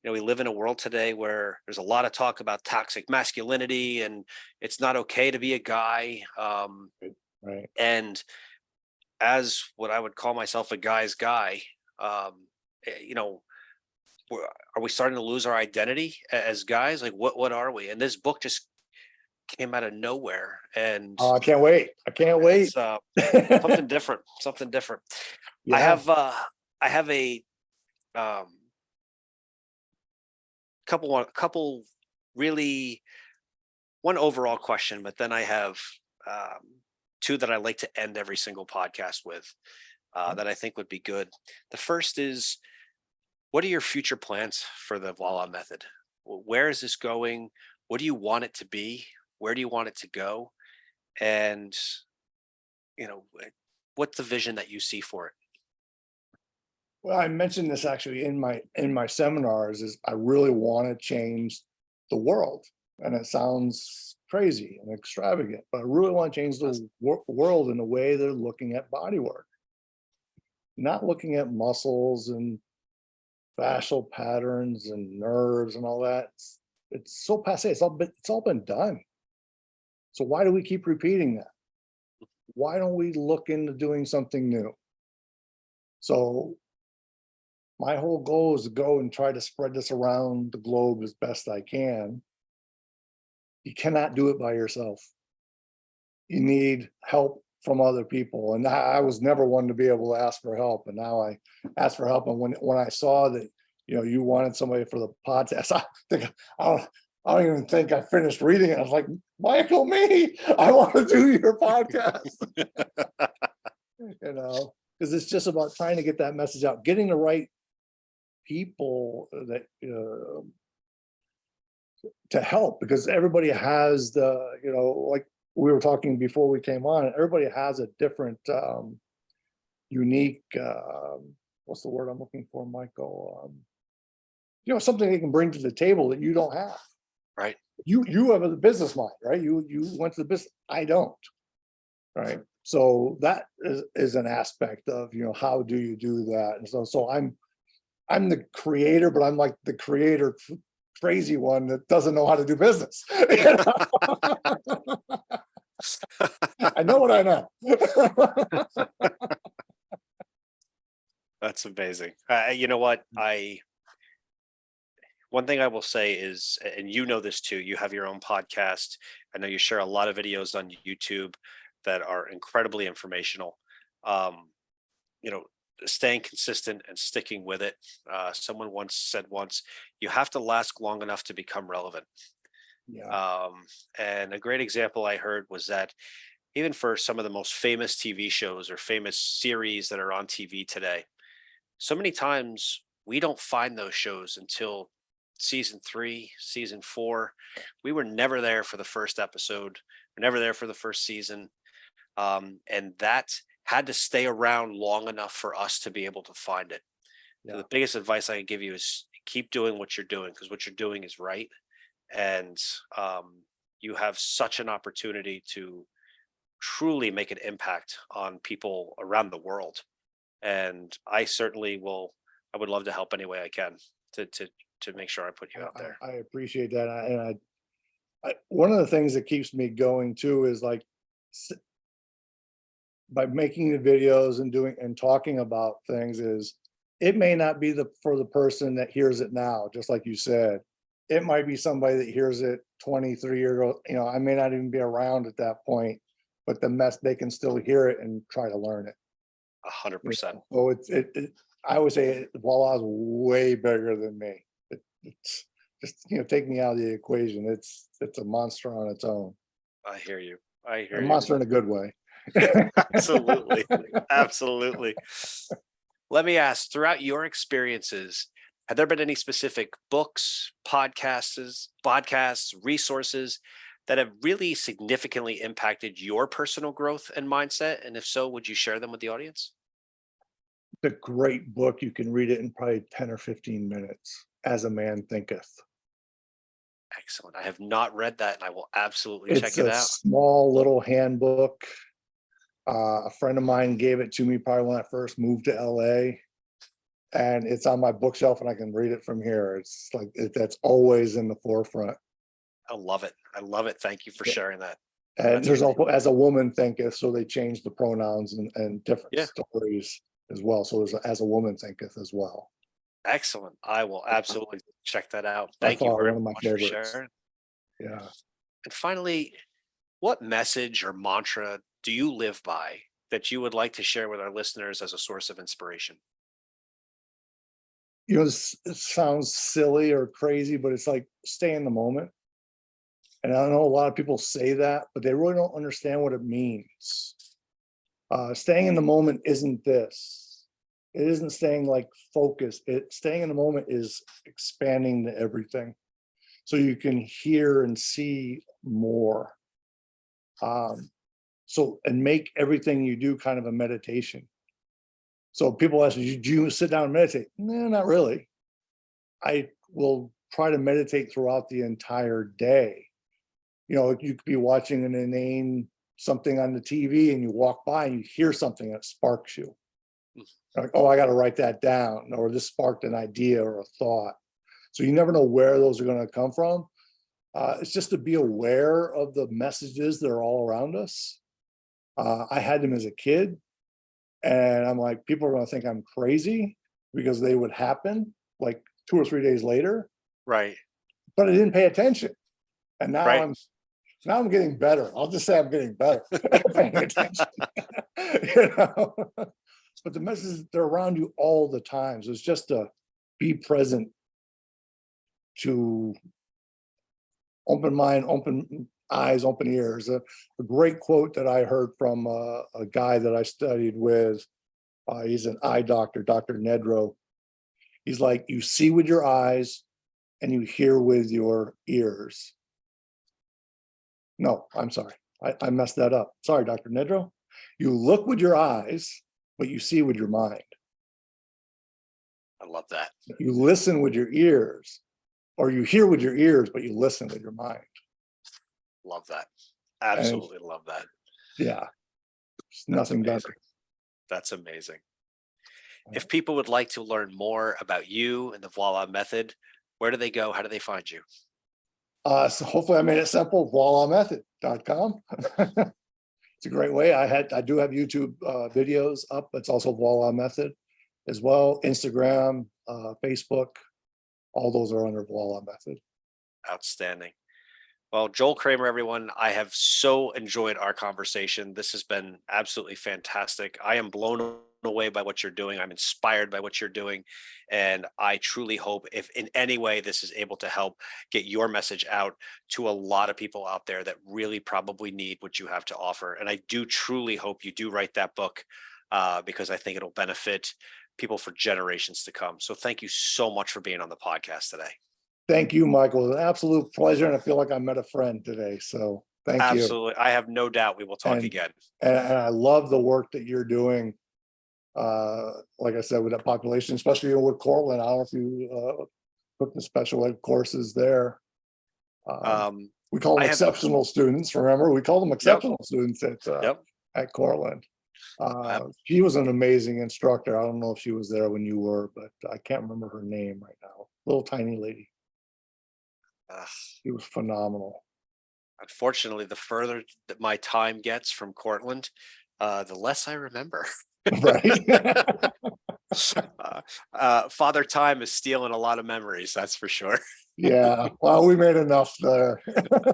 we live in a world today where there's a lot of talk about toxic masculinity and it's not okay to be a guy. Right. And as what I would call myself, a guy's guy, um, you know, are we starting to lose our identity as guys? Like, what are we? And this book just came out of nowhere, and Oh, I can't wait. I can't wait. it's something different. Something different. I Yeah. have I have a um, couple really one overall question, but then I have two that I like to end every single podcast with that I think would be good. The first is, what are your future plans for the Voila method? Where is this going? What do you want it to be? Where do you want it to go? And what's the vision that you see for it? Well, I mentioned this actually in my seminars is I really want to change the world. And it sounds crazy and extravagant, but I really want to change the world in the way they're looking at body work, not looking at muscles and fascial patterns and nerves and all that. It's so passe. It's all been done. So why do we keep repeating that? Why don't we look into doing something new? So my whole goal is to go and try to spread this around the globe as best I can. You cannot do it by yourself. You need help from other people. And I was never one to be able to ask for help. And now I ask for help. And when I saw that, you wanted somebody for the podcast, I don't even think I finished reading it. I was like, Michael, me, I want to do your podcast. Because it's just about trying to get that message out, getting the right people that to help, because everybody has like we were talking before we came on, everybody has a different unique what's the word I'm looking for, Michael? Something they can bring to the table that you don't have. Right. You have a business mind, right? You went to the business. I don't. Right. So that is an aspect of how do you do that? And so I'm the creator, but I'm like the creator crazy one that doesn't know how to do business. I know what I know. That's amazing. You know what? One thing I will say is, and you know this too, you have your own podcast. I know you share a lot of videos on YouTube that are incredibly informational. Um, you know, Staying consistent and sticking with it. Someone said once, you have to last long enough to become relevant. Yeah. And a great example I heard was that even for some of the most famous TV shows or famous series that are on TV today, so many times we don't find those shows until season 3, season 4. We were never there for the first episode. We're never there for the first season. And that had to stay around long enough for us to be able to find it. So Yeah. the biggest advice I can give you is keep doing what you're doing, because what you're doing is right. And you have such an opportunity to truly make an impact on people around the world. And I certainly will. I would love to help any way I can to to make sure I put you out there. I appreciate that. One of the things that keeps me going too is like by making the videos and doing and talking about things is it may not be for the person that hears it now, just like you said. It might be somebody that hears it 23 years ago. I may not even be around at that point, but they can still hear it and try to learn it. 100%. So I would say Voila is way bigger than me. It's just, take me out of the equation. It's a monster on its own. I hear you. I hear A you. monster in a good way. Absolutely. Absolutely. Let me ask, throughout your experiences, have there been any specific books, podcasts, resources that have really significantly impacted your personal growth and mindset? And if so, would you share them with the audience? It's a great book. You can read it in probably 10 or 15 minutes. As a Man Thinketh. Excellent. I have not read that, and I will absolutely check It's it a out. small little handbook. A friend of mine gave it to me probably when I first moved to LA, and it's on my bookshelf, and I can read it from here. It's like that's always in the forefront. I love it. I love it. Thank you for sharing that. And there's also As a Woman Thinketh, so they changed the pronouns and different stories as well. So there's As a Woman Thinketh as well. Excellent. I will absolutely check that out. Thank you very much for sharing. Yeah. And finally, what message or mantra do you live by that you would like to share with our listeners as a source of inspiration? It sounds silly or crazy, but it's like stay in the moment. And I know a lot of people say that, but they really don't understand what it means. Staying in the moment isn't this. It isn't staying like focused. Staying in the moment is expanding to everything, so you can hear and see more. And make everything you do kind of a meditation. So people ask me, "Do you sit down and meditate?" No, not really. I will try to meditate throughout the entire day. You could be watching an inane something on the TV, and you walk by and you hear something that sparks you. Like, oh, I got to write that down, or this sparked an idea or a thought. So you never know where those are going to come from. It's just to be aware of the messages that are all around us. I had them as a kid, and I'm like, people are going to think I'm crazy because they would happen like 2 or 3 days later. Right. But I didn't pay attention, and now right. I'm getting better. I'll just say I'm getting better at paying attention. But the messages, they're around you all the time. So it's just to be present, to open mind, open eyes, open ears. A great quote that I heard from a guy that I studied with. He's an eye doctor, Dr. Nedro. He's like, you see with your eyes and you hear with your ears. No, I'm sorry. I messed that up. Sorry, Dr. Nedro. You look with your eyes, but you see with your mind. I love that. You listen with your ears, or you hear with your ears, but you listen with your mind. Love that. Absolutely love that. Yeah. It's nothing better. That's amazing. If people would like to learn more about you and the Voila Method, where do they go? How do they find you? So hopefully I made it simple, voilamethod.com. It's a great way. I do have YouTube videos up. It's also Voila Method as well. Instagram, Facebook, all those are under Voila Method. Outstanding. Well, Joel Kramer, everyone, I have so enjoyed our conversation. This has been absolutely fantastic. I am blown away by what you're doing. I'm inspired by what you're doing. And I truly hope if in any way this is able to help get your message out to a lot of people out there that really probably need what you have to offer. And I do truly hope you do write that book because I think it'll benefit people for generations to come. So thank you so much for being on the podcast today. Thank you, Michael. An absolute pleasure. And I feel like I met a friend today. So thank you. Absolutely. I have no doubt we will talk again. And I love the work that you're doing. Like I said, with that population, especially with Cortland. I don't know if you took the special ed courses there. We call them exceptional students. Remember, we call them exceptional students at Cortland. She was an amazing instructor. I don't know if she was there when you were, but I can't remember her name right now. little tiny lady. Ugh. She was phenomenal. Unfortunately, the further that my time gets from Cortland, the less I remember. Right. Father Time is stealing a lot of memories, that's for sure. Yeah. Well, we made enough there.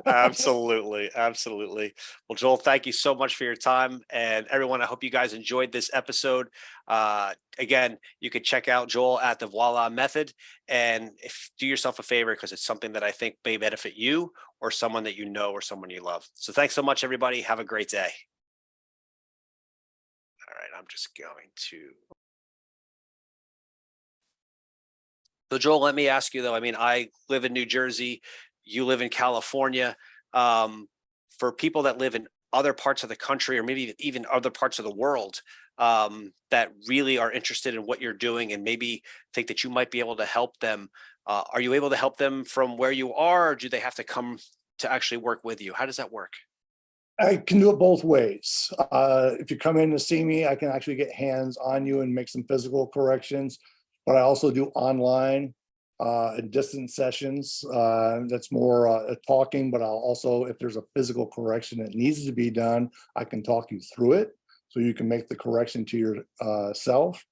Absolutely. Absolutely. Well, Joel, thank you so much for your time. And everyone, I hope you guys enjoyed this episode. Again, you could check out Joel at the VOILA Method, and do yourself a favor, because it's something that I think may benefit you or someone that you know or someone you love. So thanks so much, everybody. Have a great day. All right. I'm just going to. So Joel, let me ask you though, I mean, I live in New Jersey, you live in California. For people that live in other parts of the country, or maybe even other parts of the world, that really are interested in what you're doing and maybe think that you might be able to help them, are you able to help them from where you are, or do they have to come to actually work with you? How does that work? I can do it both ways. If you come in to see me, I can actually get hands on you and make some physical corrections, but I also do online distance sessions. That's more talking, but I'll also, if there's a physical correction that needs to be done, I can talk you through it so you can make the correction to yourself.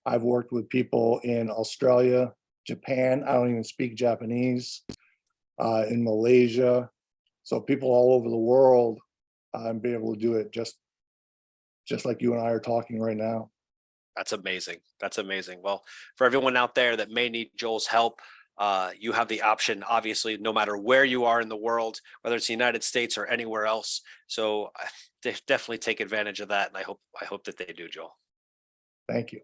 I've worked with people in Australia, Japan. I don't even speak Japanese, in Malaysia. So people all over the world, and be able to do it just like you and I are talking right now. That's amazing. That's amazing. Well, for everyone out there that may need Joel's help, you have the option, obviously, no matter where you are in the world, whether it's the United States or anywhere else. So definitely take advantage of that. And I hope that they do, Joel. Thank you.